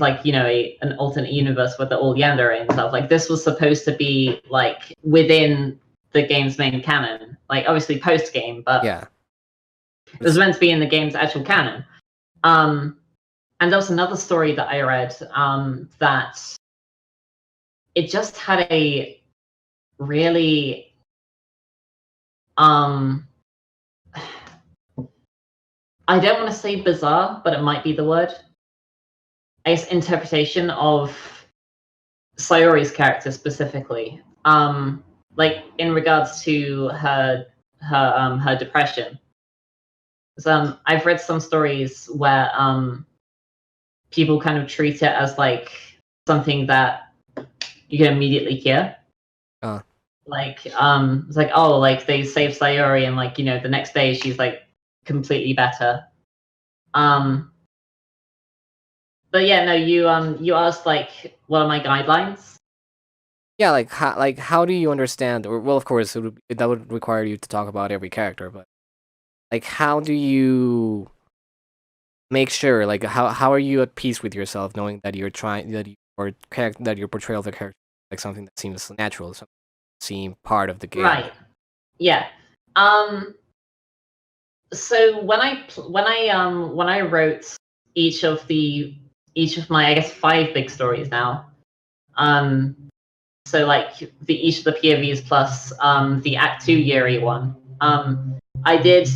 B: like, you know, an alternate universe where they're all yandere and stuff. Like this was supposed to be like within the game's main canon, like obviously post game, but
A: Yeah.
B: it was meant to be in the game's actual canon. And there was another story that I read that it just had a really I don't want to say bizarre, but it might be the word. I guess interpretation of Sayori's character specifically, like in regards to her depression. I've read some stories where people kind of treat it as like something that you can immediately cure.
A: Uh,
B: Like it's like, oh, like they saved Sayori and like, you know, the next day she's like completely better. But yeah, no, you asked like what are my guidelines?
A: yeah, like how do you understand? Or well, of course, that would require you to talk about every character, but like how do you make sure? Like how are you at peace with yourself, knowing that you're trying that your portrayal of the character is like something that seems natural, something that seem part of the game.
B: Right. Yeah. So when I wrote each of my, I guess, 5 big stories now. So like each of the POVs plus the Act 2 Yuri one. I did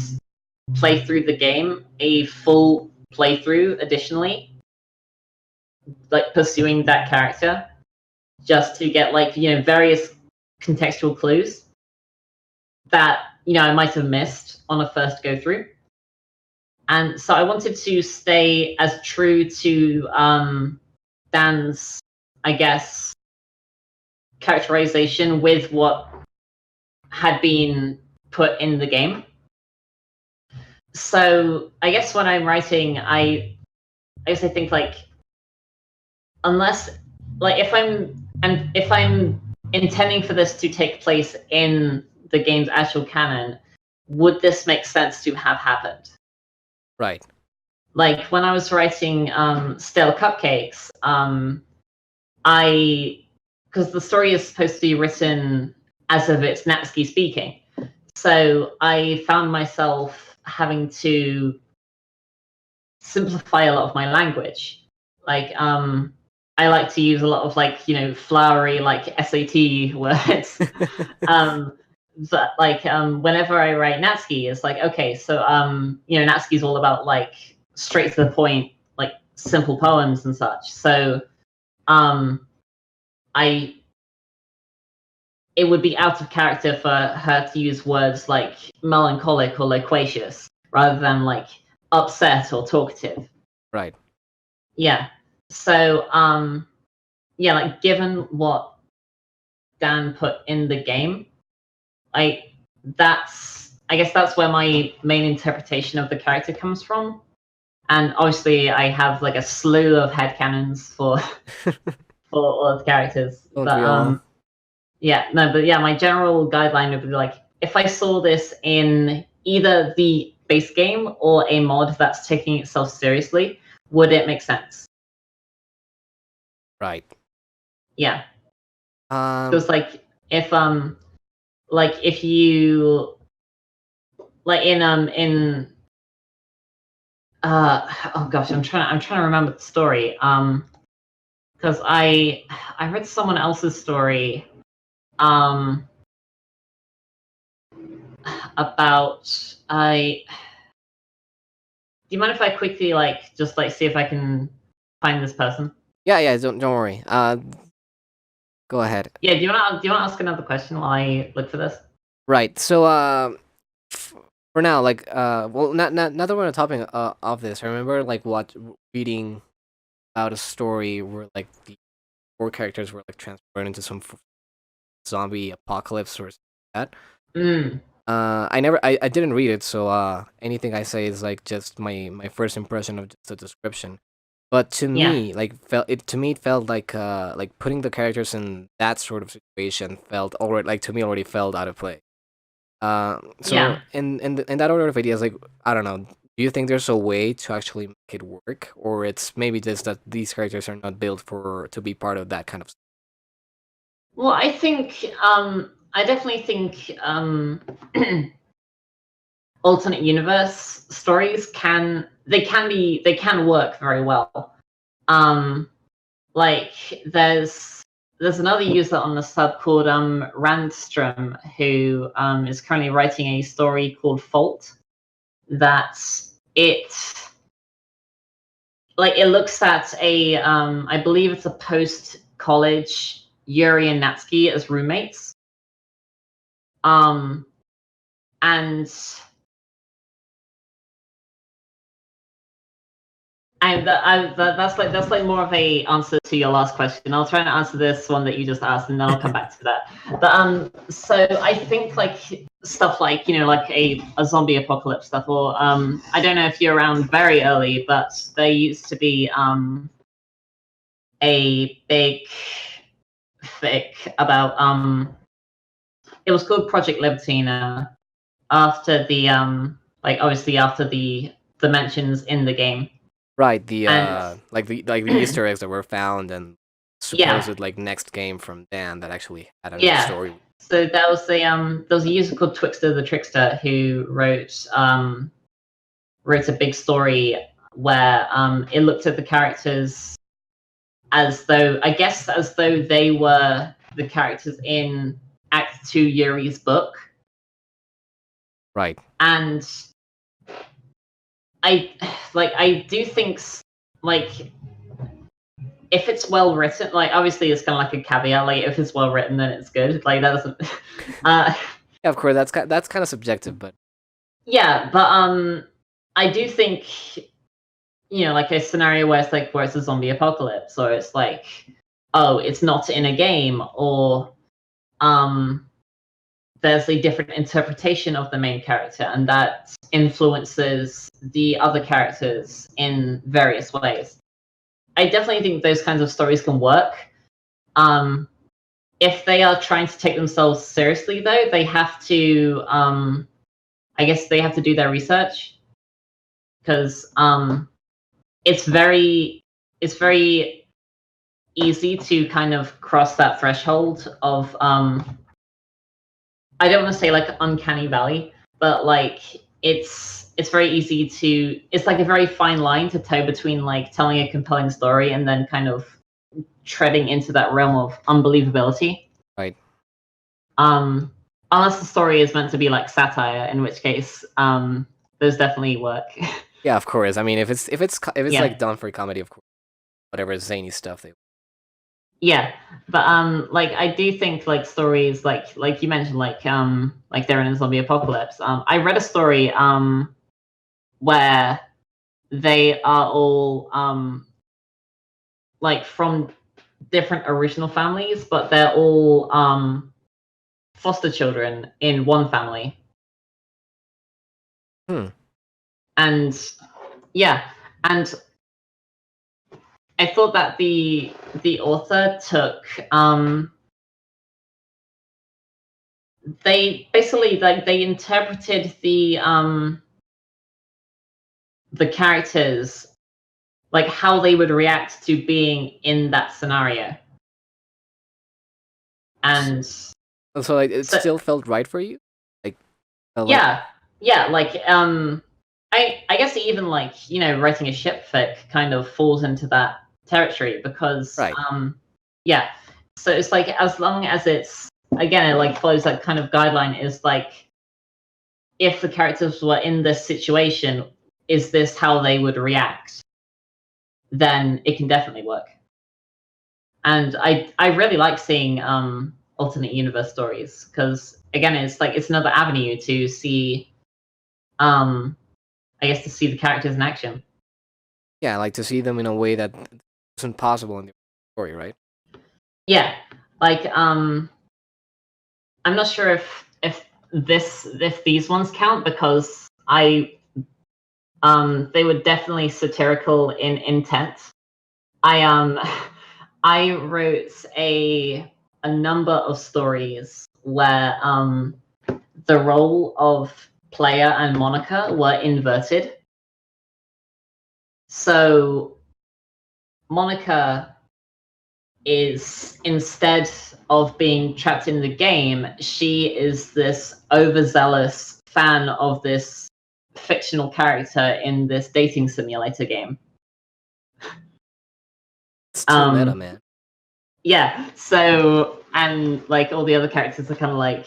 B: play through the game, a full playthrough additionally, like pursuing that character, just to get like, you know, various contextual clues that, you know, I might have missed on a first go through. And so I wanted to stay as true to Dan's, I guess, characterization with what had been put in the game. So I guess when I'm writing, I guess I think like, unless like if I'm intending for this to take place in the game's actual canon, would this make sense to have happened?
A: Right.
B: Like when I was writing Tactical Cupcakes, because the story is supposed to be written as if it's Natsuki speaking, so I found myself having to simplify a lot of my language. Like I like to use a lot of like, you know, flowery like SAT words. But like whenever I write Natsuki, it's like, okay, so you know, Natsuki's all about like straight to the point, like simple poems and such. So it would be out of character for her to use words like melancholic or loquacious rather than like upset or talkative.
A: Right.
B: Yeah. So yeah, like given what Dan put in the game, I guess that's where my main interpretation of the character comes from. And obviously I have like a slew of headcanons for for all of the characters.
A: Don't
B: But
A: we all?
B: yeah, no, but yeah, my general guideline would be like, if I saw this in either the base game or a mod that's taking itself seriously, would it make sense?
A: Right.
B: Yeah.
A: Um.
B: Because like if you like in oh gosh, I'm trying to remember the story. Because I read someone else's story about I do you mind if I quickly like just like see if I can find this person?
A: Yeah. Yeah. Don't worry. Go ahead.
B: Yeah, do you want to ask another question while I look for this?
A: Right. So for now, like well, not that we're on the topic of this. I remember like reading about a story where like the 4 characters were like transferred into some zombie apocalypse or something like that.
B: Mm,
A: I didn't read it, so anything I say is like just my first impression of just the description. But to
B: yeah,
A: me, it felt like putting the characters in that sort of situation felt already like to me already felt out of place. So
B: yeah,
A: in that order of ideas, like I don't know, Do you think there's a way to actually make it work, or it's maybe just that these characters are not built to be part of that kind of?
B: Well, I think I definitely think alternate universe stories can work very well. Like there's another user on the sub called Randstrom who is currently writing a story called Fault that it looks at a I believe it's a post college Yuri and Natsuki as roommates. And that's like more of a answer to your last question. I'll try and answer this one that you just asked, and then I'll come back to that. But so I think like stuff like like a zombie apocalypse stuff, or I don't know if you're around very early, but there used to be a big fic about it was called Project Libertina after the obviously after the mentions in the game.
A: Right, the
B: And
A: the Easter eggs that were found and supposed like next game from Dan that actually had a story.
B: So that was there was a user called Twixter the Trickster who wrote a big story where it looked at the characters as though they were the characters in Act 2 Yuri's book.
A: Right.
B: And I do think like if it's well written, like obviously it's kind of like a caveat, like if it's well written then it's good. Like that doesn't
A: yeah, of course that's kind of subjective, but
B: yeah, but I do think like a scenario where it's a zombie apocalypse, or it's like, oh, it's not in a game, or there's a different interpretation of the main character, and that influences the other characters in various ways. I definitely think those kinds of stories can work. If they are trying to take themselves seriously, though, they have to, I guess they have to do their research, because it's very easy to kind of cross that threshold of I don't want to say like uncanny valley, but like it's very easy to, it's like a very fine line to toe between like telling a compelling story and then kind of treading into that realm of unbelievability.
A: Right.
B: Unless the story is meant to be like satire, in which case those definitely work.
A: Yeah, of course. I mean, if it's like done for comedy, of course, whatever zany stuff they.
B: Yeah, but like I do think like stories like you mentioned like they're in a zombie apocalypse. I read a story where they are all like from different original families, but they're all foster children in one family. And yeah, and I thought that the author took they basically like they interpreted the characters, like how they would react to being in that scenario. And
A: so like it still felt right for you? Like
B: yeah, like I guess even like writing a ship fic kind of falls into that territory, because yeah, so it's like as long as it's, again, it like follows that kind of guideline, is like if the characters were in this situation, is this how they would react, then it can definitely work. And I really like seeing alternate universe stories, because again it's like it's another avenue to see I guess to see the characters in action.
A: Yeah, like to see them in a way that isn't possible in the story, right?
B: Yeah, like I'm not sure if these ones count, because they were definitely satirical in intent. I wrote a number of stories where the role of player and Monica were inverted. So Monica is, instead of being trapped in the game, she is this overzealous fan of this fictional character in this dating simulator game.
A: It's too meta, man.
B: Yeah, so, and like all the other characters are kind of like,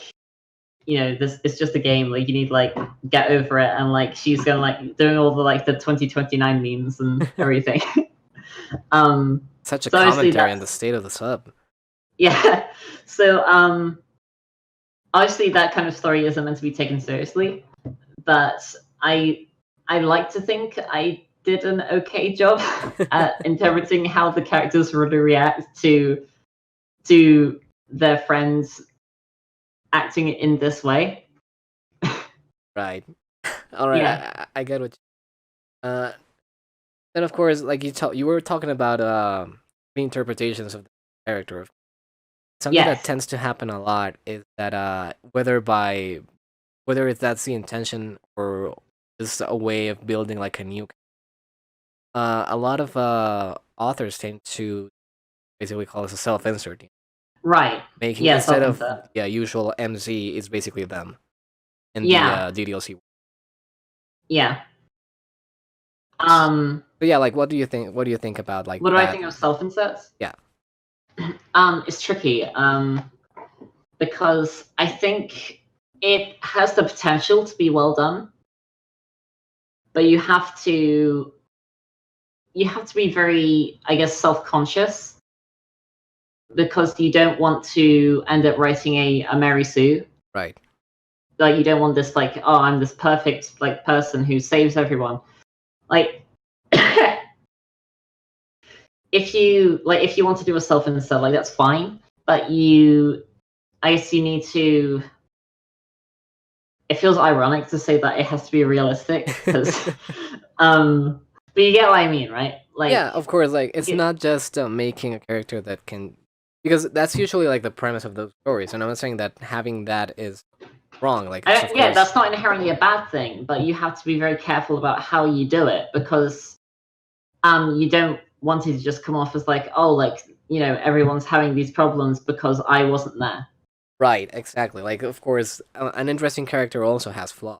B: you know, this it's just a game, like you need like get over it, and like she's going like doing all the like the 2029 memes and everything.
A: Such a
B: So
A: commentary on the state of the sub.
B: Yeah. So obviously that kind of story isn't meant to be taken seriously, but I like to think I did an okay job at interpreting how the characters would react to their friends acting in this way.
A: Right. All right.
B: Yeah.
A: I get what. Then of course, like you were talking about reinterpretations of the character. Something that
B: Yes.
A: tends to happen a lot is that whether it's that's the intention or just a way of building like a new. A lot of authors tend to basically call this a self-insert,
B: Right.
A: making
B: Yeah.
A: instead of
B: Self-insert.
A: usual MZ, it's basically them in the
B: Yeah.
A: DDLC.
B: Yeah.
A: But yeah, like what do you think? What do you think about like
B: What do I
A: that?
B: think of self-inserts?
A: Yeah.
B: It's tricky. Because I think it has the potential to be well done, but you have to be very, I guess, self-conscious, because you don't want to end up writing a Mary Sue.
A: Right.
B: Like you don't want this like, oh, I'm this perfect like person who saves everyone. Like if you want to do a self-insert, like that's fine, but I guess you need to. It feels ironic to say that it has to be realistic, because, but you get what I mean, right? Like,
A: yeah, of course. Like it's not just making a character that can, because that's usually like the premise of those stories. And I'm not saying that having that is wrong. Like it's,
B: yeah, that's not inherently a bad thing, but you have to be very careful about how you do it, because you don't want it to just come off as like, oh, like, you know, everyone's having these problems because I wasn't there.
A: right. Exactly. Like of course, an interesting character also has flaws.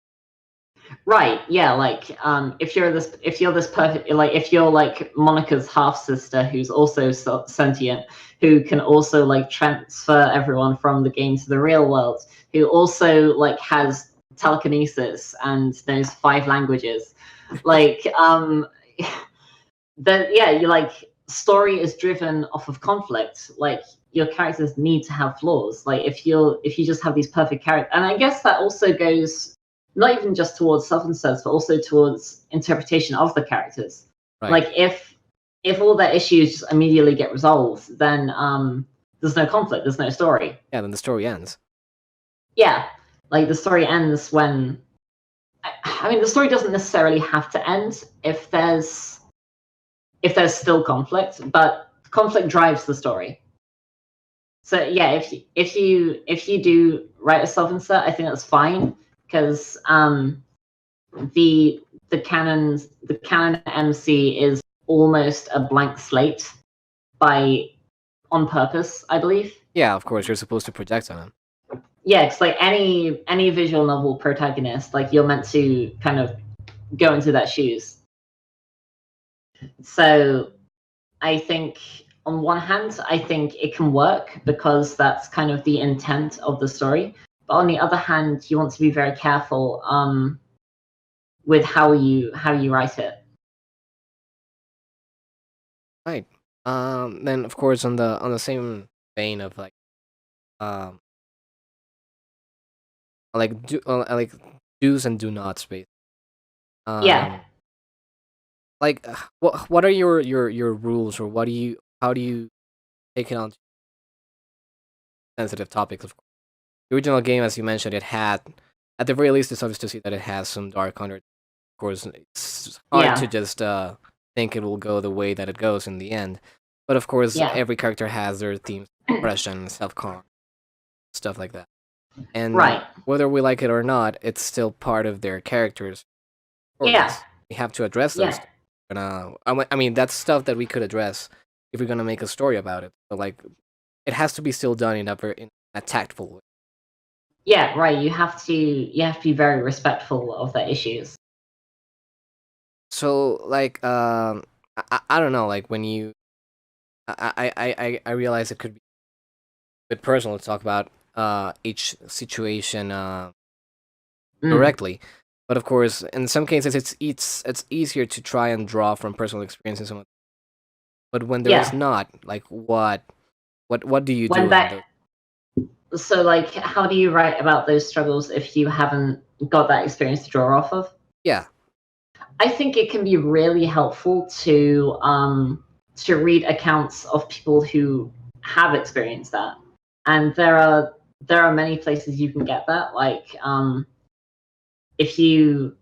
B: Right. Yeah. Like, if you're this perfect, like, if you're like Monica's half sister, who's also sentient, who can also like transfer everyone from the game to the real world, who also like has telekinesis and knows 5 languages, like, then yeah, you like, story is driven off of conflict. Like your characters need to have flaws. Like if you just have these perfect characters, and I guess that also goes not even just towards self-inserts, but also towards interpretation of the characters.
A: Right.
B: Like if all their issues just immediately get resolved, then there's no conflict, there's no story.
A: Yeah, then the story ends.
B: Yeah, like the story ends when. I mean, the story doesn't necessarily have to end if there's still conflict, but conflict drives the story. So yeah, if you do write a self-insert, I think that's fine, because the canon MC is almost a blank slate on purpose, I believe.
A: Yeah, of course, you're supposed to project on him.
B: Yeah, it's like any visual novel protagonist, like you're meant to kind of go into their shoes. So I think on one hand, I think it can work because that's kind of the intent of the story. But on the other hand, you want to be very careful with how you write it.
A: Right. Then of course on the same vein of like do's and do nots, basically.
B: Yeah.
A: Like what are your rules, or how do you take it on sensitive topics? Of course, the original game, as you mentioned, it had, at the very least, it's obvious to see that it has some dark under. Of course, it's hard to just think it will go the way that it goes in the end. But of course, every character has their themes, depression, self-harm, stuff like that. And whether we like it or not, it's still part of their characters.
B: Yeah.
A: We have to address those. I mean, that's stuff that we could address if we're gonna make a story about it. But like, it has to be still done in a tactful way.
B: Yeah, right. You have to be very respectful of their issues.
A: So like, I don't know. Like when you, I realize it could be a bit personal to talk about each situation
B: Mm,
A: directly. But of course, in some cases, it's easier to try and draw from personal experiences. But when there is
B: yeah.
A: not, like, what do you
B: When
A: do in
B: that
A: the?
B: So like, how do you write about those struggles if you haven't got that experience to draw off of?
A: Yeah,
B: I think it can be really helpful to read accounts of people who have experienced that, and there are many places you can get that. Like, if you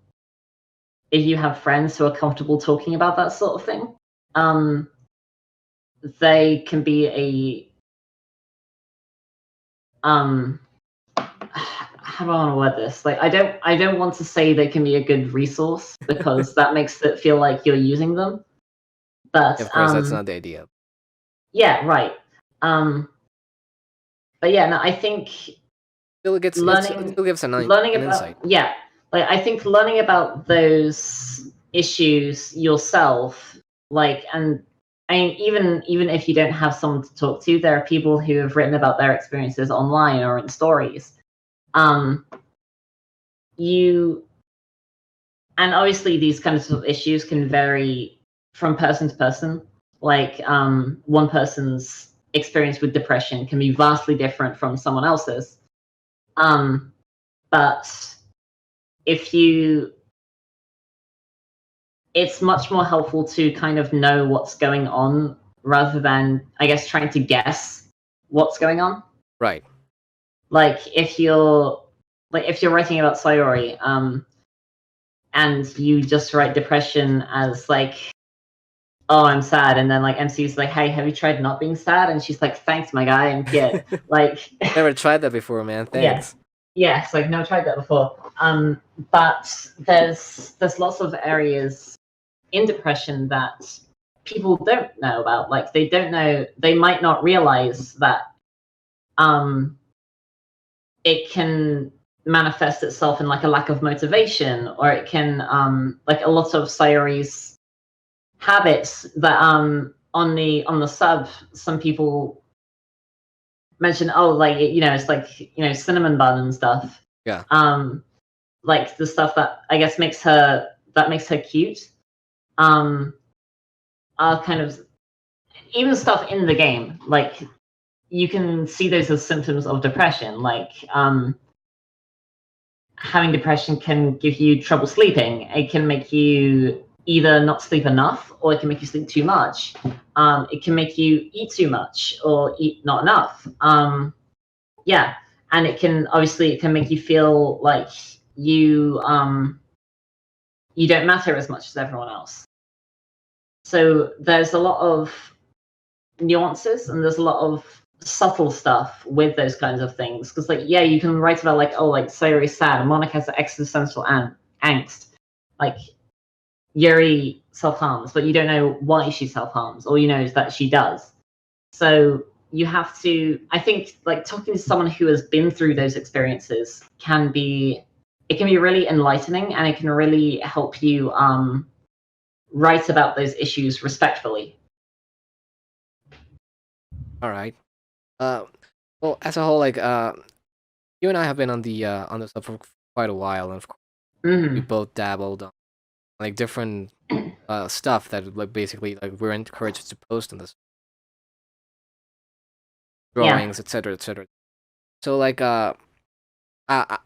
B: if you have friends who are comfortable talking about that sort of thing, um, they can be a how do I want to word this? Like, I don't want to say they can be a good resource because that makes it feel like you're using them. But
A: of course, that's not the idea.
B: yeah, right. Um, but yeah, no, I think
A: It
B: learning
A: still gives
B: learning
A: an
B: about
A: insight.
B: yeah, like I think learning about those issues yourself, like, and I mean, even if you don't have someone to talk to, there are people who have written about their experiences online or in stories. Um, you and obviously these kinds of issues can vary from person to person. Like, one person's experience with depression can be vastly different from someone else's. um, but if you it's much more helpful to kind of know what's going on rather than, I guess, trying to guess what's going on.
A: Right.
B: Like, if you're writing about Sayori, and you just write depression as like, oh, I'm sad, and then like MC's like, hey, have you tried not being sad? And she's like, thanks, my guy, and yeah, like,
A: Never tried that before, man.
B: yeah,
A: Thanks.
B: yeah, it's like, no, I tried that before. But there's lots of areas in depression that people don't know about. Like, they don't know, they might not realize that um it can manifest itself in like a lack of motivation, or it can, like a lot of Sayori's habits that, on the sub, some people mention, oh, like, it's like, cinnamon bun and stuff.
A: Yeah.
B: Like the stuff that I guess makes her cute, um are kind of, even stuff in the game, like, you can see those as symptoms of depression. Like, having depression can give you trouble sleeping. It can make you either not sleep enough, or it can make you sleep too much. It can make you eat too much or eat not enough. Yeah, and it can make you feel like you don't matter as much as everyone else. So there's a lot of nuances, and there's a lot of subtle stuff with those kinds of things. Because, like, yeah, you can write about, like, oh, like, Sayori's sad, Monica has existential angst, like, Yuri self-harms, but you don't know why she self-harms. All you know is that she does. So you have to, I think, like, talking to someone who has been through those experiences can be really enlightening, and it can really help you write about those issues respectfully.
A: All right. Uh, well, as a whole, like, you and I have been on the sub for quite a while, and of course, we
B: Hmm.
A: both dabbled on like different stuff that like basically like we're encouraged to post on this
B: Yeah.
A: drawings, etc., etc. So like, I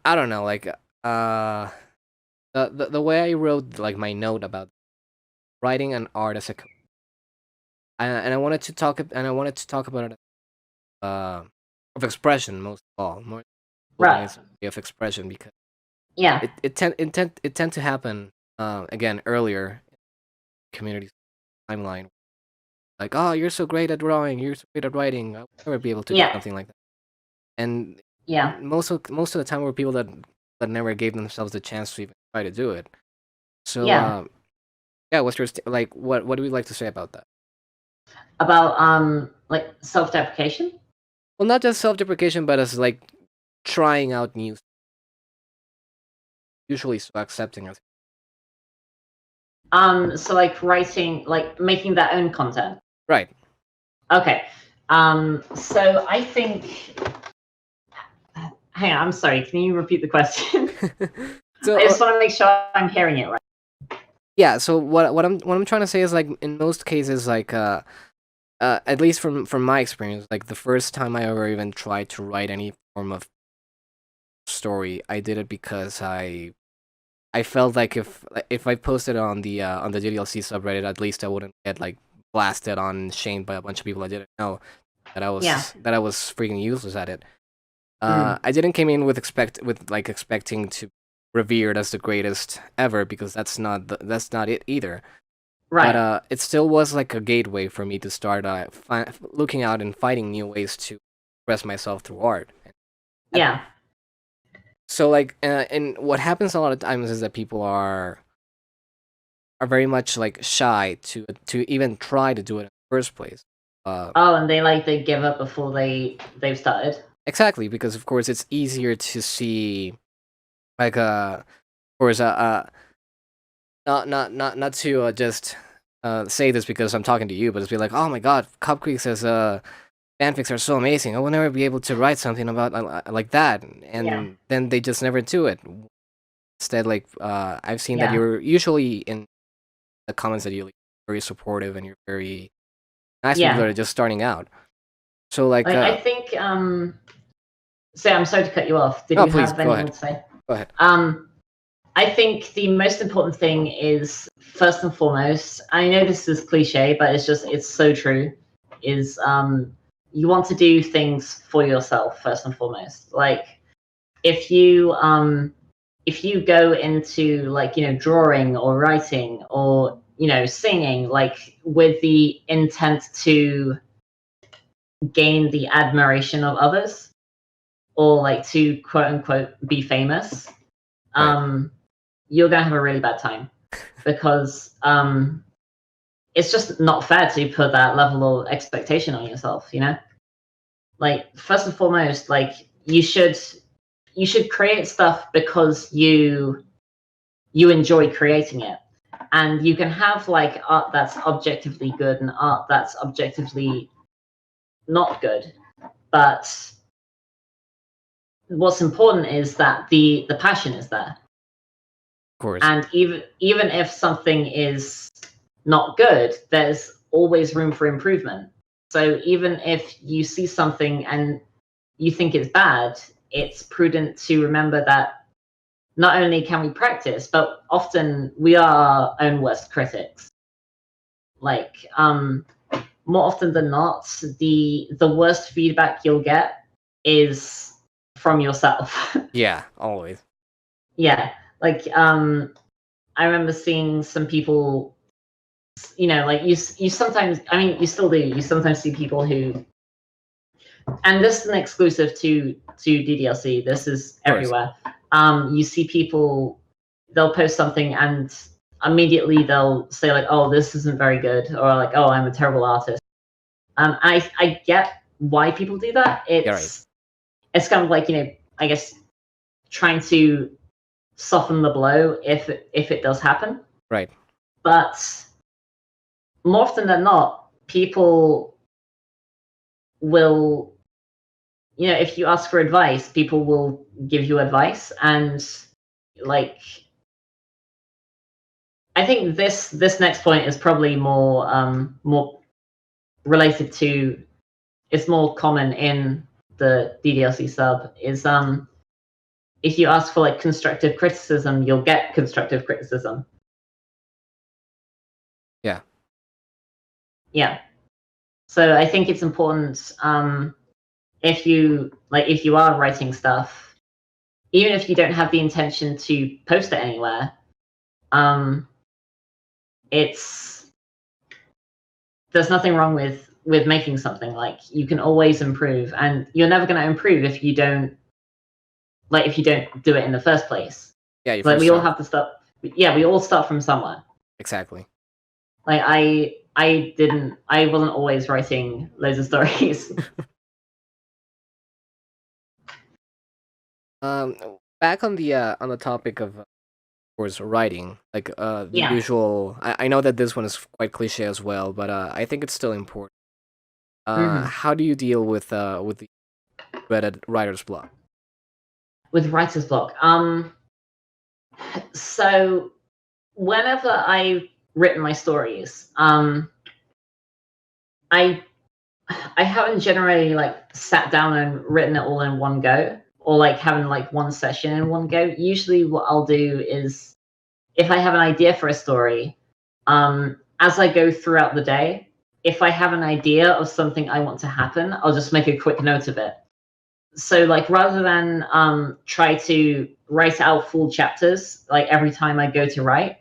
A: don't know, like, the way I wrote like my note about writing an art as a and I wanted to talk about it of expression most of all, more hoping
B: Right.
A: it's a way of expression because
B: Yeah.
A: it tend to happen again earlier in the community timeline, like, oh, you're so great at drawing, you're so great at writing, I'll never be able to do
B: Yeah.
A: something like that. And
B: Yeah.
A: most of the time were people that never gave themselves the chance to even try to do it. So
B: Yeah.
A: Yeah, what's your like? What do we like to say about that?
B: About like self-deprecation.
A: Well, not just self-deprecation, but as like trying out new, usually so accepting of.
B: So like writing, like making their own content.
A: Right.
B: Okay. So I think. Hang on, I'm sorry. Can you repeat the question?
A: So
B: I just want to make sure I'm hearing it right.
A: yeah, so what I'm trying to say is like in most cases like at least from my experience, like the first time I ever even tried to write any form of story, I did it because I felt like if I posted on the DDLC subreddit, at least I wouldn't get like blasted on shamed by a bunch of people I didn't know
B: Yeah.
A: that I was freaking useless at it.
B: Mm.
A: I didn't came in with expecting to revered as the greatest ever, because that's not it either. But
B: Right.
A: it still was like a gateway for me to start looking out and finding new ways to express myself through art.
B: Yeah.
A: So like, and what happens a lot of times is that people are very much like shy to even try to do it in the first place.
B: Oh, and they give up before they've started.
A: Exactly, because of course it's easier to see like of course not to just say this because I'm talking to you, but it's be like, oh my god, Cupcakes says fanfics are so amazing. I will never be able to write something about like that,
B: Yeah.
A: and then they just never do it. Instead, like I've seen that
B: Yeah.
A: you're usually in the comments that you're like, very supportive and you're very nice to people that
B: Yeah.
A: are just starting out. So like,
B: Like I think so I'm sorry to cut you off. Did
A: oh
B: you
A: please
B: have
A: go
B: any more
A: ahead,
B: to say?
A: go ahead.
B: I think the most important thing is, first and foremost, I know this is cliche, but it's so true, is you want to do things for yourself first and foremost. Like if you go into like, drawing or writing or, singing, like with the intent to gain the admiration of others, or like to quote unquote be famous,
A: Right,
B: you're gonna have a really bad time, because it's just not fair to put that level of expectation on yourself. Like first and foremost, like you should create stuff because you enjoy creating it, and you can have like art that's objectively good and art that's objectively not good, but what's important is that the passion is there.
A: of course.
B: And even if something is not good, there's always room for improvement. So even if you see something and you think it's bad, it's prudent to remember that not only can we practice, but often we are our own worst critics. Like more often than not, the worst feedback you'll get is from yourself.
A: Yeah, always.
B: Yeah, like I remember seeing some people, like you sometimes, I mean, you still do, you sometimes see people who, and this isn't exclusive to DDLC, this is
A: Of course.
B: everywhere. You see people, they'll post something and immediately they'll say like, oh, this isn't very good, or like, oh, I'm a terrible artist. I get why people do that.
A: Yeah, right.
B: It's kind of like, I guess trying to soften the blow if it does happen.
A: Right.
B: But more often than not, people will, if you ask for advice, people will give you advice. And like, I think this next point is probably more related to, it's more common in the DDLC sub, is if you ask for like constructive criticism, you'll get constructive criticism.
A: Yeah.
B: Yeah. So I think it's important, if you are writing stuff, even if you don't have the intention to post it anywhere, it's there's nothing wrong with making something. Like you can always improve, and you're never going to improve if you don't do it in the first place.
A: Yeah, you
B: Like
A: first
B: we all
A: start.
B: have to start. Yeah, we all start from somewhere.
A: Exactly.
B: Like I wasn't always writing loads of stories.
A: Back on the topic of course writing, like the
B: Yeah.
A: usual. I know that this one is quite cliche as well, but I think it's still important.
B: Mhm.
A: How do you deal with the Reddit writer's block?
B: With writer's block. So whenever I've written my stories, I haven't generally like sat down and written it all in one go, or like having like one session in one go. Usually what I'll do is, if I have an idea for a story, as I go throughout the day, if I have an idea of something I want to happen, I'll just make a quick note of it. So like rather than try to write out full chapters like every time I go to write,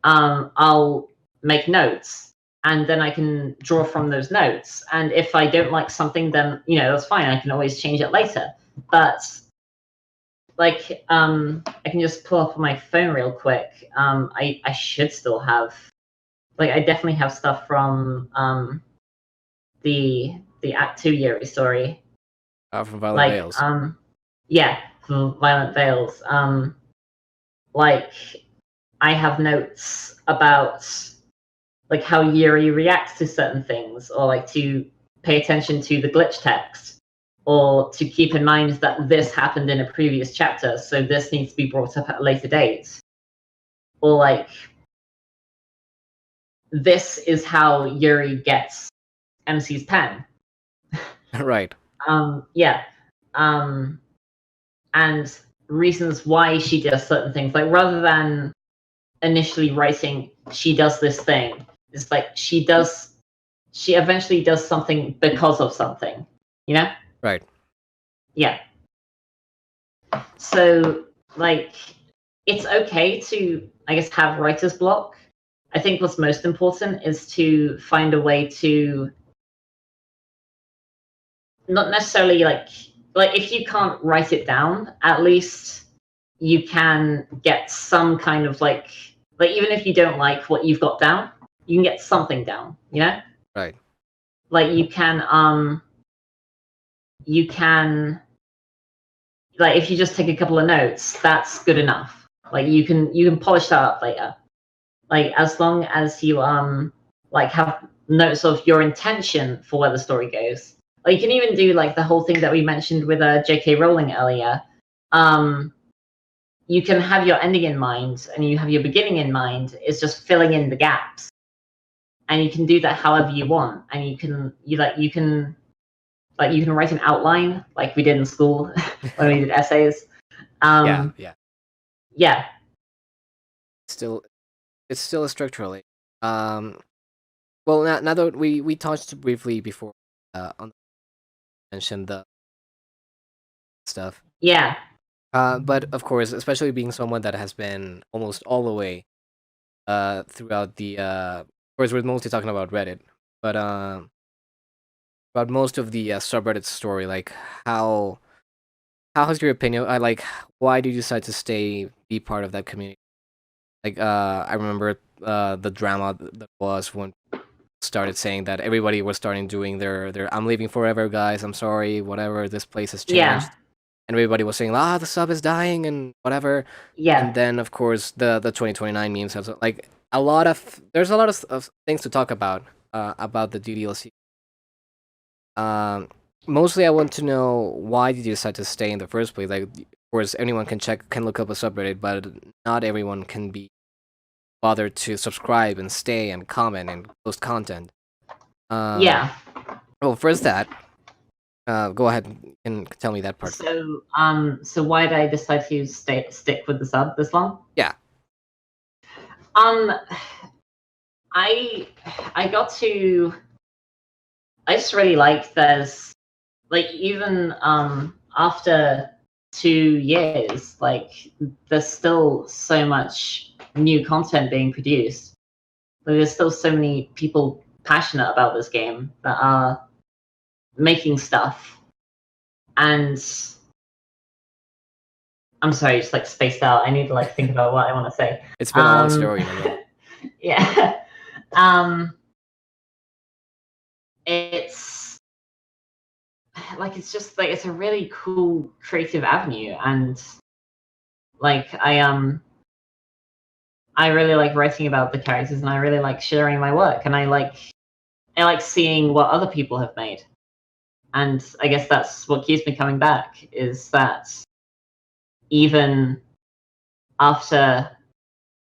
B: I'll make notes, and then I can draw from those notes. And if I don't like something, then that's fine. I can always change it later. But like I can just pull up on my phone real quick. I should still have, like, I definitely have stuff from the Act 2 Yuri story.
A: From Violent
B: Like
A: Veils.
B: yeah, from Violent Veils. Like I have notes about like how Yuri reacts to certain things, or like to pay attention to the glitch text, or to keep in mind that this happened in a previous chapter, so this needs to be brought up at a later date. Or like, this is how Yuri gets MC's pen.
A: Right.
B: Yeah. And reasons why she does certain things. Like, rather than initially writing, she does this thing, it's like she eventually does something because of something,
A: Right.
B: Yeah. So, like, it's okay to, I guess, have writer's block. I think what's most important is to find a way to not necessarily like if you can't write it down, at least you can get some kind of like even if you don't like what you've got down, you can get something down,
A: Right.
B: like you can like, if you just take a couple of notes, that's good enough. Like you can polish that up later. Like, as long as you like have notes of your intention for where the story goes. Like, you can even do like the whole thing that we mentioned with J.K. Rowling earlier. You can have your ending in mind and you have your beginning in mind. It's just filling in the gaps, and you can do that however you want. And you can write an outline like we did in school when we did essays.
A: Yeah.
B: Yeah.
A: It's still a structurally. Well, now that we touched briefly before on mentioned the stuff.
B: Yeah.
A: But of course, especially being someone that has been almost all the way throughout the of course we're mostly talking about Reddit, but about most of the subreddit story, like how has your opinion? I like why did you decide to be part of that community? Like I remember the drama that was when started saying that everybody was starting doing their I'm leaving forever, guys. I'm sorry, whatever. This place has
B: Yeah.
A: changed, and everybody was saying, the sub is dying and whatever.
B: Yeah.
A: And then of course the 2029 memes have like there's a lot of things to talk about the DDLC. Um, Mostly I want to know why did you decide to stay in the first place? Like, of course, anyone can look up a subreddit, but not everyone can be bothered to subscribe and stay and comment and post content.
B: Yeah.
A: Well, first that, go ahead and tell me that part.
B: So why did I decide to stick with the sub this long?
A: Yeah.
B: I got to. I just really like there's like, even after 2 years, like, there's still so much new content being produced. Like, there's still so many people passionate about this game that are making stuff. And I'm sorry, just like spaced out. I need to like think about what I want to say.
A: It's been a long story.
B: Yeah. It's like it's just like it's a really cool creative avenue, and like I really like writing about the characters, and I really like sharing my work, and I like seeing what other people have made. And I guess that's what keeps me coming back, is that even after,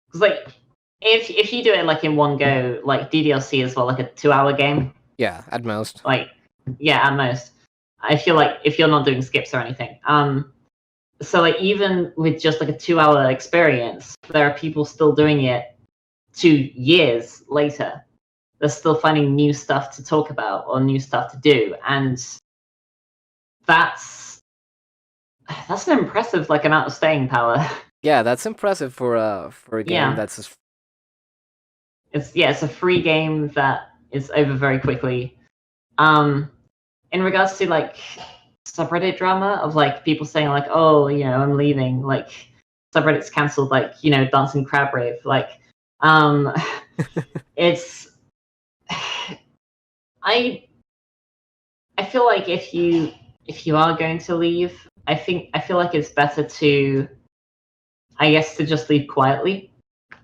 B: because like if you do it like in one go, like DDLC is like a 2-hour game.
A: Yeah, at most.
B: Like, yeah, at most. I feel like if you're not doing skips or anything. So like even with just like a 2-hour experience, there are people still doing it 2 years later. They're still finding new stuff to talk about or new stuff to do, and that's an impressive like amount of staying power.
A: Yeah, that's impressive for a game
B: Yeah.
A: that's just...
B: It's a free game that is over very quickly. In regards to like subreddit drama of like people saying like, oh, you know, I'm leaving, like subreddit's cancelled, like, you know, dancing crab rave, like it's I feel like if you are going to leave, I feel like it's better to, I guess, to just leave quietly,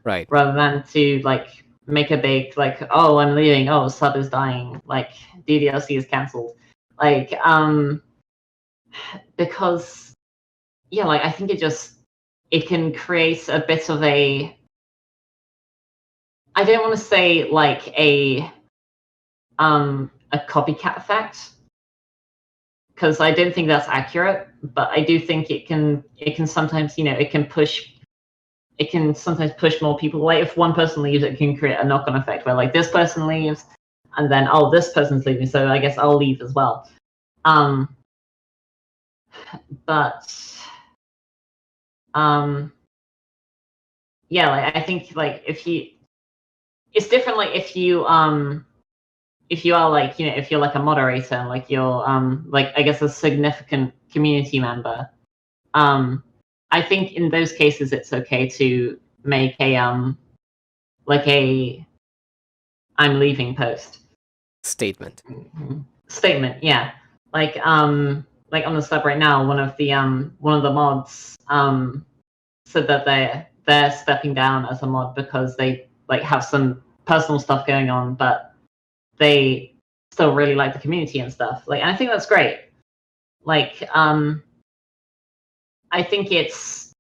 A: right,
B: rather than to like make a big like, oh, I'm leaving, oh, sub is dying, like DDLC is cancelled, like because yeah, like I think it can create a bit of a, I don't want to say like a copycat effect, because I don't think that's accurate, but I do think it can sometimes, you know, it can sometimes push more people away. If one person leaves, it can create a knock-on effect where like this person leaves, and then oh, this person's leaving, so I guess I'll leave as well. But yeah, like I think like it's different. Like if you are like, you know, if you're like a moderator and like you're like I guess a significant community member, I think in those cases it's okay to make a like a I'm leaving post
A: statement.
B: Statement, yeah. Like on the sub right now, one of the mods said that they're stepping down as a mod because they like have some personal stuff going on, but they still really like the community and stuff. Like, and I think that's great. Like, I think it's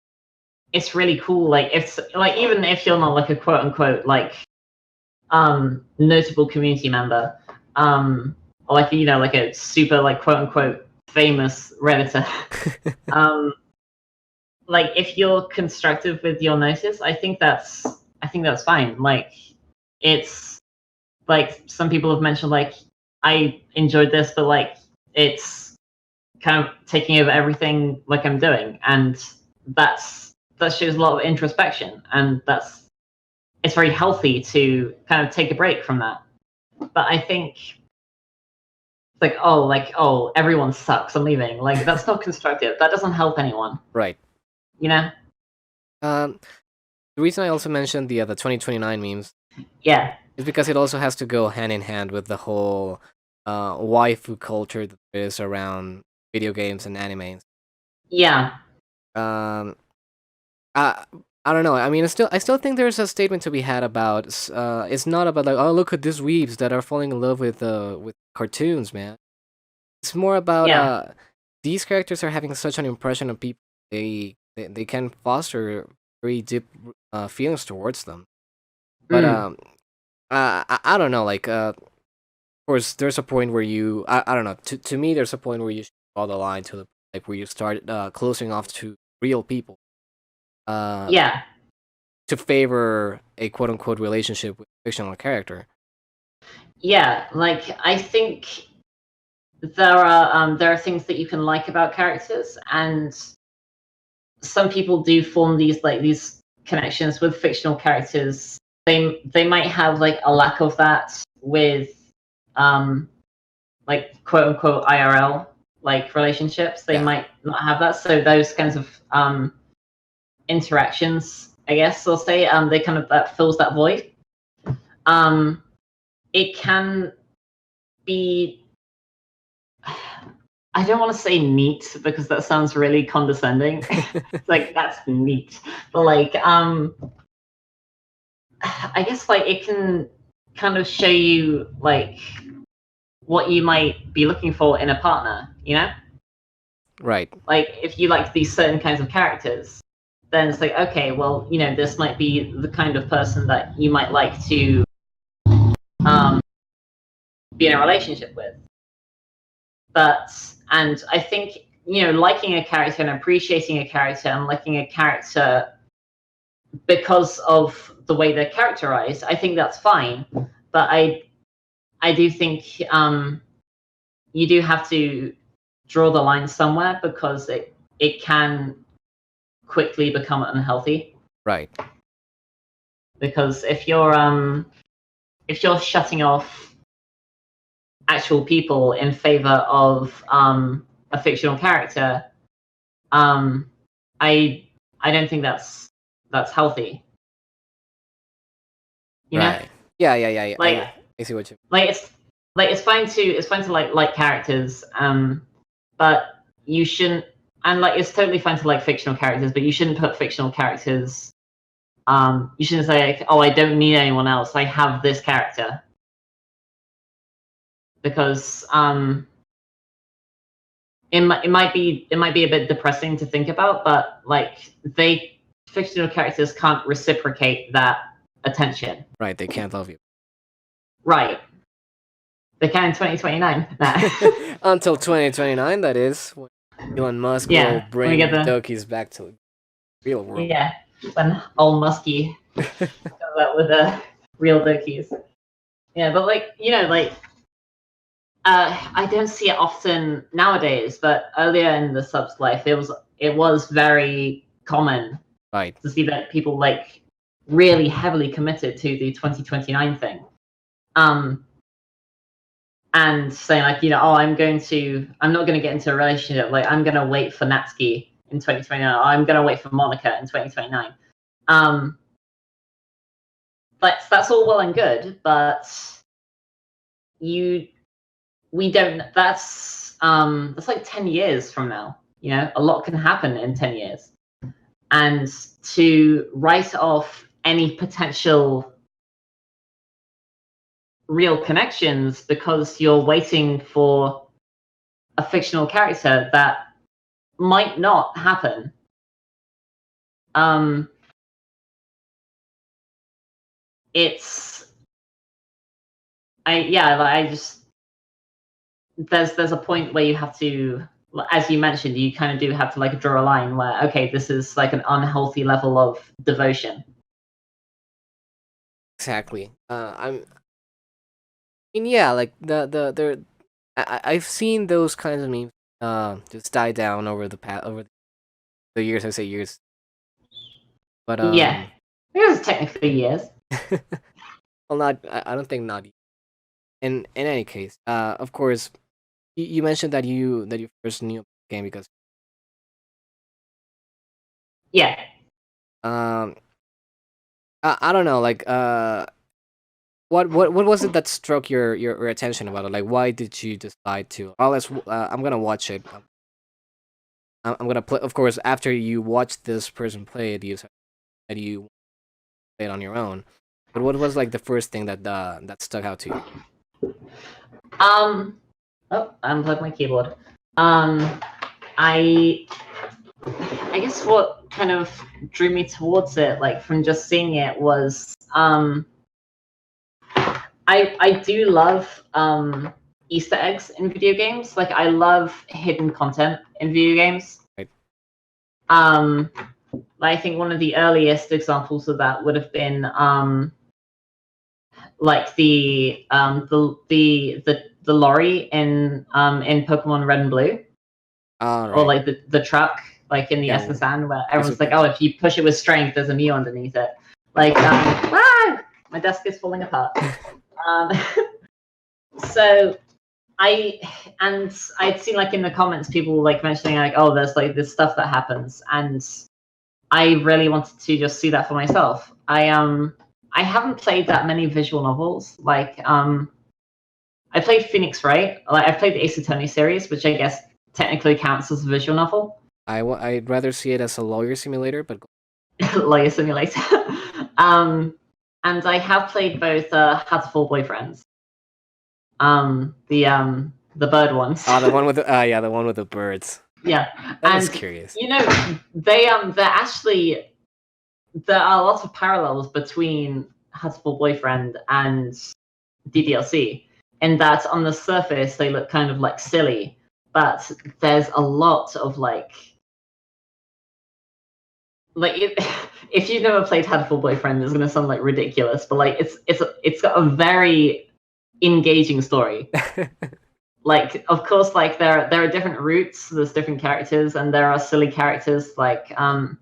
B: really cool. Like, if like even if you're not like a quote unquote like notable community member, or like, you know, like a super like quote unquote famous redditor, like if you're constructive with your notice, I think that's fine. Like, it's like some people have mentioned like, I enjoyed this, but like it's kind of taking over everything like I'm doing, and that shows a lot of introspection, and it's very healthy to kind of take a break from that. But I think like, oh, everyone sucks, I'm leaving, like that's not constructive. That doesn't help anyone,
A: Right.
B: you know.
A: The reason I also mentioned the 2029 memes,
B: Yeah,
A: is because it also has to go hand in hand with the whole waifu culture that there is around video games and animes.
B: yeah,
A: I don't know. I mean, I still think there's a statement to be had about. It's not about like, oh, look at these weebs that are falling in love with cartoons, man. It's more about
B: yeah.
A: these characters are having such an impression on people. They can foster very deep feelings towards them. But I don't know. Like, of course, there's a point where I don't know. To me, there's a point where you should draw the line to the like where you start closing off to real people.
B: Yeah,
A: To favor a quote unquote relationship with a fictional character.
B: yeah. Like, I think there are things that you can like about characters, and some people do form these connections with fictional characters. They might have like a lack of that with like quote unquote IRL like relationships. They
A: Yeah.
B: might not have that. So those kinds of interactions, I guess I'll say, they kind of, that fills that void. it can be, I don't want to say neat because that sounds really condescending. It's like, that's neat. But like, I guess like it can kind of show you like what you might be looking for in a partner, you know?
A: Right.
B: Like if you like these certain kinds of characters, then it's like, okay, well, you know, this might be the kind of person that you might like to be in a relationship with. And I think, you know, liking a character and appreciating a character and liking a character because of the way they're characterized, I think that's fine. But I do think you do have to draw the line somewhere because it can quickly become unhealthy.
A: Right.
B: Because if you're shutting off actual people in favor of a fictional character, I don't think that's healthy. You know?
A: Yeah.
B: Like
A: I see what you.
B: it's fine to like characters, but you shouldn't. And like it's totally fine to like fictional characters, but you shouldn't put fictional characters. You shouldn't say like, oh, I don't need anyone else. I have this character. Because it might be a bit depressing to think about, but like fictional characters can't reciprocate that attention.
A: Right, they can't love you.
B: Right. They can in 2029.
A: Until 2029, that is, when Elon Musk will bring Dokies back to the real world.
B: Yeah, when old Muskie comes out with the real Dokies. Yeah, but like, you know, like I don't see it often nowadays, but earlier in the sub's life, it was very common to see that people like really heavily committed to the 2029 thing, and saying like, you know, oh, I'm not going to get into a relationship. Like, I'm going to wait for Natsuki in 2029. Or I'm going to wait for Monica in 2029. That's all well and good, but we don't. That's like 10 years from now. You know, a lot can happen in 10 years, and to write off any potential real connections because you're waiting for a fictional character that might not happen. There's a point where you have to, as you mentioned, you kind of do have to like draw a line where, okay, this is like an unhealthy level of devotion.
A: Exactly. Yeah, like I've seen those kinds of memes just die down over the years. I say years, but
B: yeah, it was technically years.
A: Well, I don't think not. In any case, of course, you mentioned that you first knew the game because
B: yeah.
A: I don't know, like what was it that struck your attention about it? Like, why did you decide to? Oh, I'm gonna watch it. I'm gonna play. Of course, after you watch this person play it, you play it on your own. But what was like the first thing that stuck out to you?
B: Oh, I unplugged my keyboard. I guess what kind of drew me towards it, like from just seeing it, was I do love Easter eggs in video games. Like, I love hidden content in video games.
A: Right.
B: I think one of the earliest examples of that would have been like the lorry in Pokemon Red and Blue,
A: right.
B: or like the truck like in the SSN, where everyone's like, oh, if you push it with strength, there's a Mew underneath it. Like, my desk is falling apart. So I'd seen like in the comments people like mentioning like, oh, there's like this stuff that happens, and I really wanted to just see that for myself. I I haven't played that many visual novels. Like, I played Phoenix Wright. Like, I've played the Ace Attorney series, which I guess technically counts as a visual novel.
A: I'd rather see it as a lawyer simulator, but
B: Lawyer Simulator. And I have played both How to Fall Boyfriends. The bird ones.
A: the one with the one with the birds.
B: Yeah,
A: That was curious.
B: You know, they're actually there are lots of parallels between How to Fall Boyfriend and DDLC, in that on the surface they look kind of like silly, but there's a lot of like if you've never played How to Fall Boyfriend, it's gonna sound like ridiculous, but like it's got a very engaging story. Like, of course, like there are different routes, there's different characters, and there are silly characters. Like, do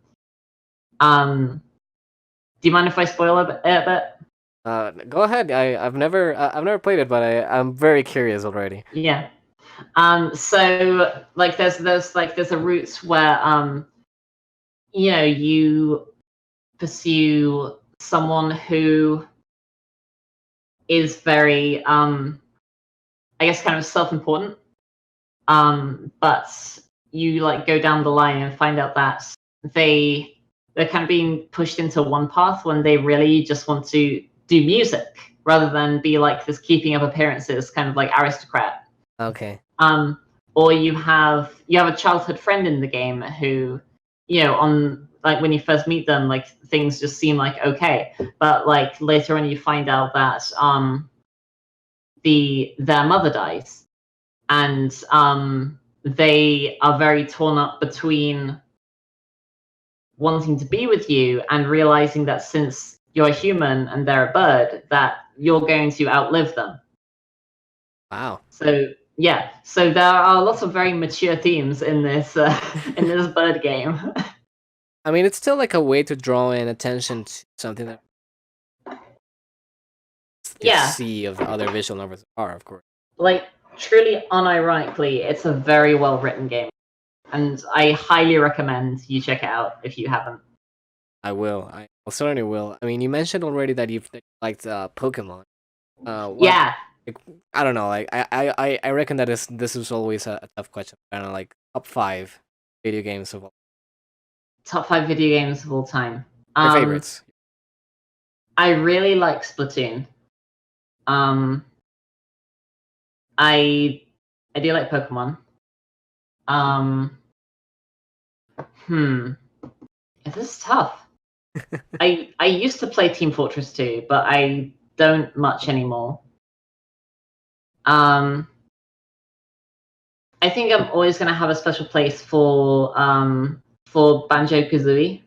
B: you mind if I spoil a bit?
A: Go ahead. I've never played it, but I'm very curious already.
B: Yeah. So like there's a route where you pursue someone who is very I guess kind of self-important, but you like go down the line and find out that they're kind of being pushed into one path when they really just want to do music rather than be like this keeping up appearances kind of like aristocrat.
A: Okay.
B: Or you have a childhood friend in the game who, on like when you first meet them, like things just seem like okay, but like later on you find out that their mother dies, and they are very torn up between wanting to be with you and realizing that since you're a human and they're a bird, that you're going to outlive them.
A: Wow.
B: So yeah, so there are lots of very mature themes in this in this bird game.
A: I mean, it's still like a way to draw in attention to something that the sea of the other visual novels are, of course.
B: Like, truly unironically, it's a very well written game, and I highly recommend you check it out if you haven't.
A: I will. I certainly will. I mean, you mentioned already that you liked Pokemon.
B: Yeah.
A: I don't know. Like, I reckon that this is always a tough question. I don't know, like top 5 video games of all.
B: Top 5 video games of all time.
A: Your favorites.
B: I really like Splatoon. I do like Pokemon. This is tough. I used to play Team Fortress 2, but I don't much anymore. I think I'm always gonna have a special place for Banjo-Kazooie.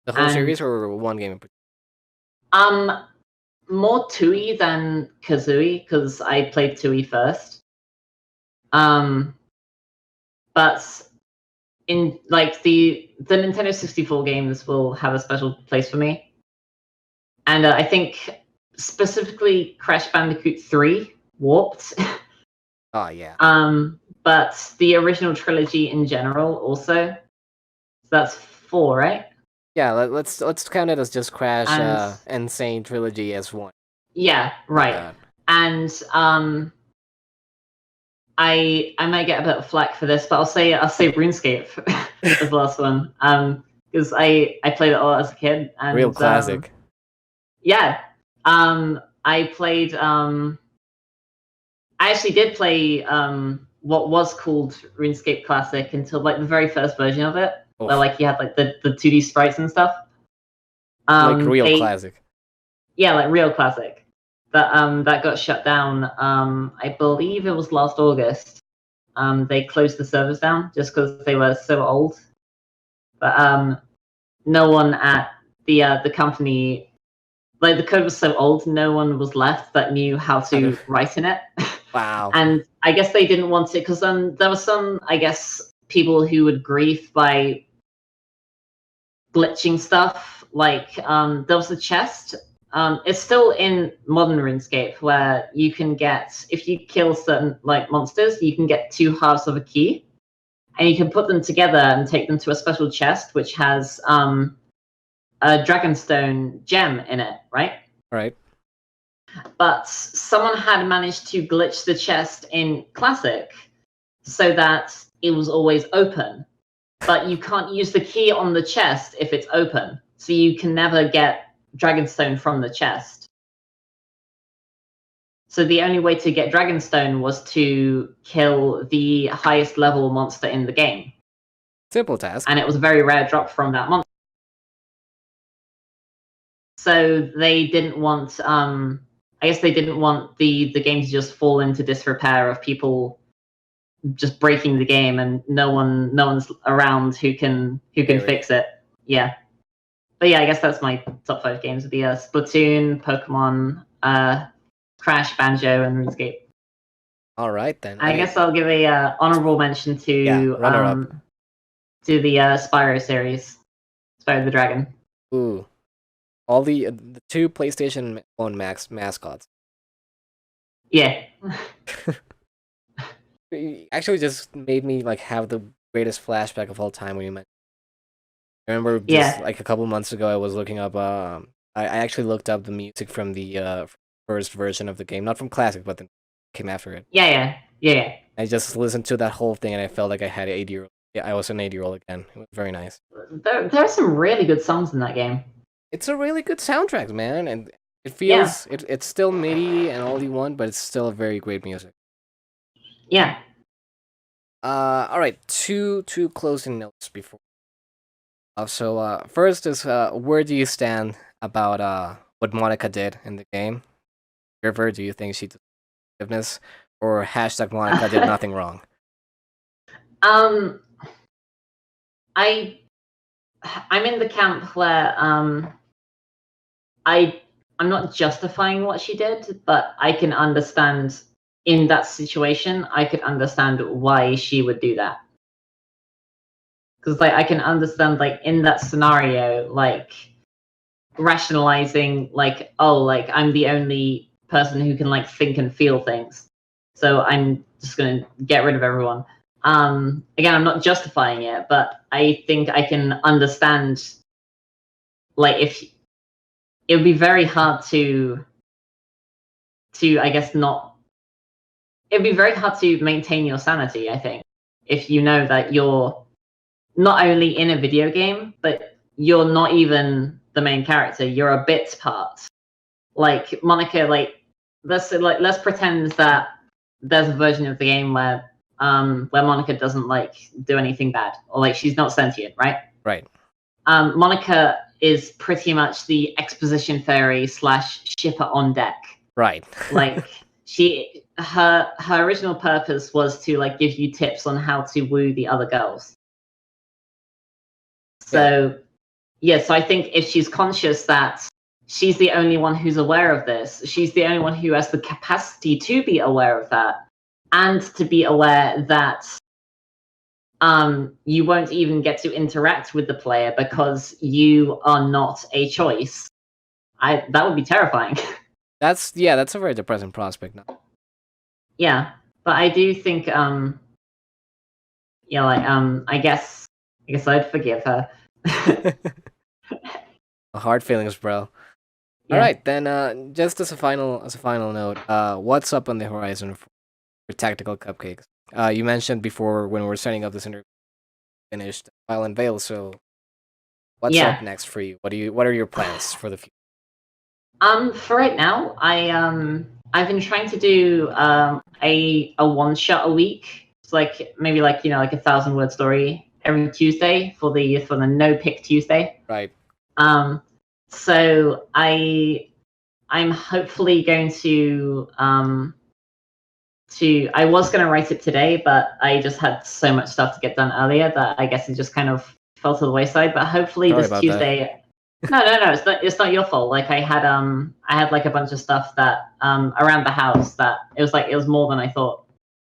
A: The whole series or one game in particular?
B: More Tooie than Kazooie, because I played Tooie first. But in like the Nintendo 64 games will have a special place for me. And I think specifically Crash Bandicoot 3 Warped.
A: Oh yeah.
B: But the original trilogy in general also. So that's 4, right?
A: Yeah, let's count it as just Crash and Insane trilogy as one.
B: Yeah, right. And I might get a bit of flack for this, but I'll say RuneScape as the last one. Because I played it a lot as a kid. And,
A: real classic.
B: Yeah. I played I actually did play what was called RuneScape Classic until like the very first version of it.
A: Oof.
B: Where like you had like the 2D sprites and stuff.
A: Like real classic.
B: Yeah, like real classic. That got shut down. I believe it was last August. They closed the servers down just because they were so old. But no one at the company, like the code was so old, no one was left that knew how to write in it.
A: Wow.
B: And I guess they didn't want it because there was some, I guess, people who would grief by glitching stuff. Like there was a chest. It's still in modern RuneScape where you can get, if you kill certain like monsters, you can get 2 halves of a key, and you can put them together and take them to a special chest which has a Dragonstone gem in it, right?
A: Right.
B: But someone had managed to glitch the chest in Classic so that it was always open. But you can't use the key on the chest if it's open. So you can never get Dragonstone from the chest. So the only way to get Dragonstone was to kill the highest level monster in the game.
A: Simple task.
B: And it was a very rare drop from that monster. So they didn't want I guess they didn't want the game to just fall into disrepair of people just breaking the game and no one's around who can fix it. Yeah. But yeah, I guess that's my top 5 games would be Splatoon, Pokemon, Crash, Banjo, and RuneScape.
A: All right then.
B: I guess I'll give a honorable mention to
A: runner-up.
B: To the Spyro series, Spyro the Dragon.
A: Ooh, all the 2 PlayStation 1 mascots.
B: Yeah.
A: It actually just made me like have the greatest flashback of all time when you mentioned. I remember just like a couple months ago, I was looking up. I actually looked up the music from the first version of the game, not from Classic, but then came after it.
B: Yeah.
A: I just listened to that whole thing, and I felt like I had 80-year-old. Yeah, I was an 80-year-old again. It was very nice.
B: There are some really good songs in that game.
A: It's a really good soundtrack, man, and it feels it's still MIDI and all you want, but it's still a very great music.
B: Yeah.
A: All right, two closing notes before. So first is where do you stand about what Monica did in the game? River, do you think she deserves forgiveness, or hashtag Monica did nothing wrong?
B: I'm in the camp where I'm not justifying what she did, but I can understand in that situation. I could understand why she would do that, because like I can understand like in that scenario, like rationalizing like, oh, like I'm the only person who can like think and feel things, so I'm just gonna get rid of everyone. Again, I'm not justifying it, but I think I can understand, like, if it would be very hard to I guess not, it'd be very hard to maintain your sanity, I think, if you know that you're not only in a video game, but you're not even the main character, you're a bit part. Like Monica, like let's pretend that there's a version of the game where Monica doesn't like do anything bad, or like she's not sentient, right?
A: Right.
B: Monica is pretty much the exposition fairy / shipper on deck.
A: Right.
B: Like her original purpose was to like give you tips on how to woo the other girls. So so I think if she's conscious that she's the only one who's aware of this, she's the only one who has the capacity to be aware of that, and to be aware that you won't even get to interact with the player because you are not a choice. That would be terrifying.
A: That's a very depressing prospect now.
B: Yeah, but I do think I guess I'd forgive her.
A: Hard feelings, bro. Yeah. All right, then. Just as a final note, what's up on the horizon for Tactical Cupcakes? You mentioned before when we were setting up this interview, finished Violent Veil. So, what's up next for you? What are your plans for the future?
B: For right now, I've been trying to do a 1-shot a week. It's like maybe like like a 1,000-word story every Tuesday for the No Pick Tuesday.
A: Right.
B: So I'm hopefully going to I was going to write it today, but I just had so much stuff to get done earlier that I guess it just kind of fell to the wayside. But hopefully this Tuesday. No, it's not your fault. Like I had like a bunch of stuff that around the house that it was more than I thought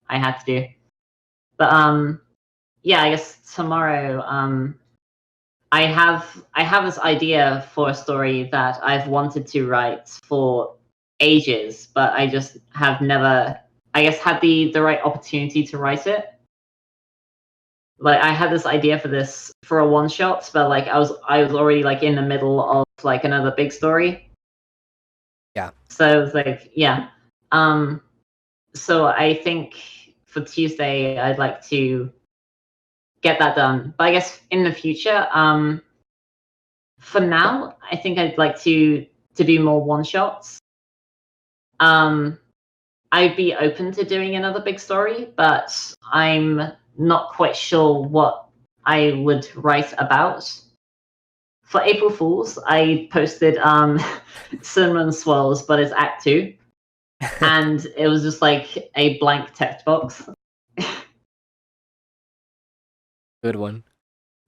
B: I had to do. But I guess tomorrow I have this idea for a story that I've wanted to write for ages, but I just have never, I guess, had the right opportunity to write it. like I had this idea for this for a one shot, but like I was already like in the middle of like another big story.
A: Yeah.
B: So it was like, yeah. So I think for Tuesday I'd like to get that done. But I guess in the future, for now, I think I'd like to do more one shots. I'd be open to doing another big story, but I'm not quite sure what I would write about. For April Fools, I posted Cinnamon Swirls, but it's Act 2. And it was just like a blank text box.
A: Good one.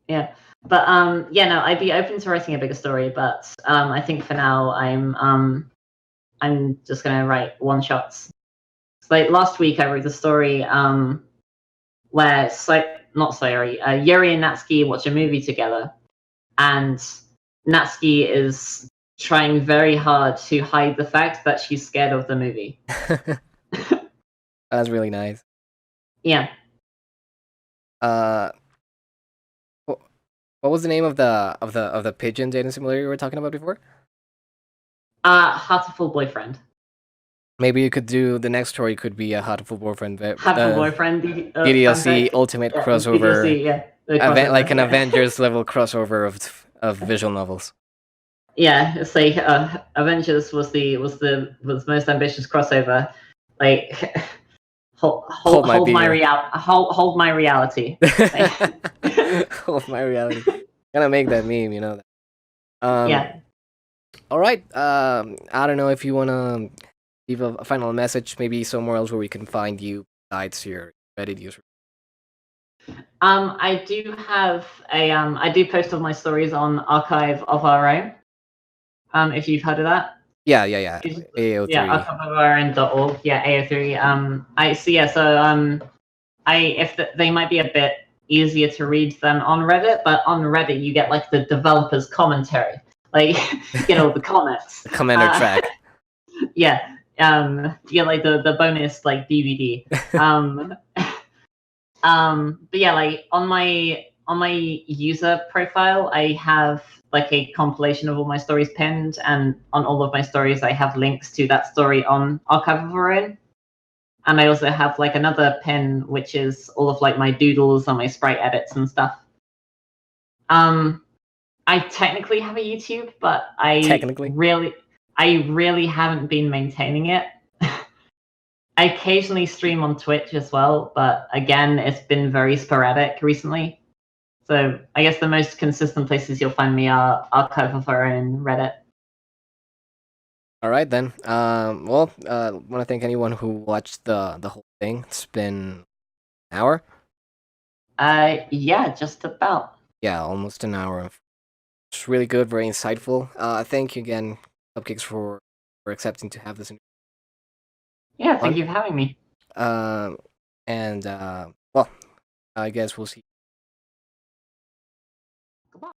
B: Yeah. But yeah, no, I'd be open to writing a bigger story, but I think for now I'm just gonna write one shots. Like last week I wrote a story where Yuri and Natsuki watch a movie together, and Natsuki is trying very hard to hide the fact that she's scared of the movie.
A: That's really nice.
B: Yeah.
A: What was the name of the pigeon dating simulator you were talking about before?
B: Heartful Boyfriend.
A: Maybe you could do the next story. Could be a Heartful Boyfriend.
B: Heartful Boyfriend.
A: DDLC Ultimate crossover.
B: DDLC, yeah.
A: Like an Avengers level crossover of visual novels.
B: Yeah, it's like Avengers was the most ambitious crossover. Like hold my reality.
A: Hold my reality. Gonna make that meme, you know.
B: Yeah.
A: All right. I don't know if you wanna leave a final message, maybe somewhere else where we can find you besides your Reddit user.
B: I do have I do post all my stories on Archive of Our Own. If you've heard of that.
A: Yeah. AO3.
B: Yeah, archiveofourown.org. Yeah, AO3. They might be a bit easier to read than on Reddit, but on Reddit you get like the developer's commentary, like the comments.
A: The commander track.
B: Yeah. You get like the bonus like DVD. But yeah, like on my user profile, I have like a compilation of all my stories pinned, and on all of my stories, I have links to that story on Archive of Our Own. And I also have like another pin, which is all of like my doodles and my sprite edits and stuff. I technically have a YouTube, but I really haven't been maintaining it. I occasionally stream on Twitch as well, but again, it's been very sporadic recently. So I guess the most consistent places you'll find me are Archive of Our Own, Reddit.
A: All right then. Want to thank anyone who watched the whole thing. It's been an hour.
B: Yeah, just about.
A: Yeah, almost an hour. It's really good, very insightful. Thank you again, Cupcakes, for accepting to have this.
B: Yeah, thank you for having me.
A: Well, I guess we'll see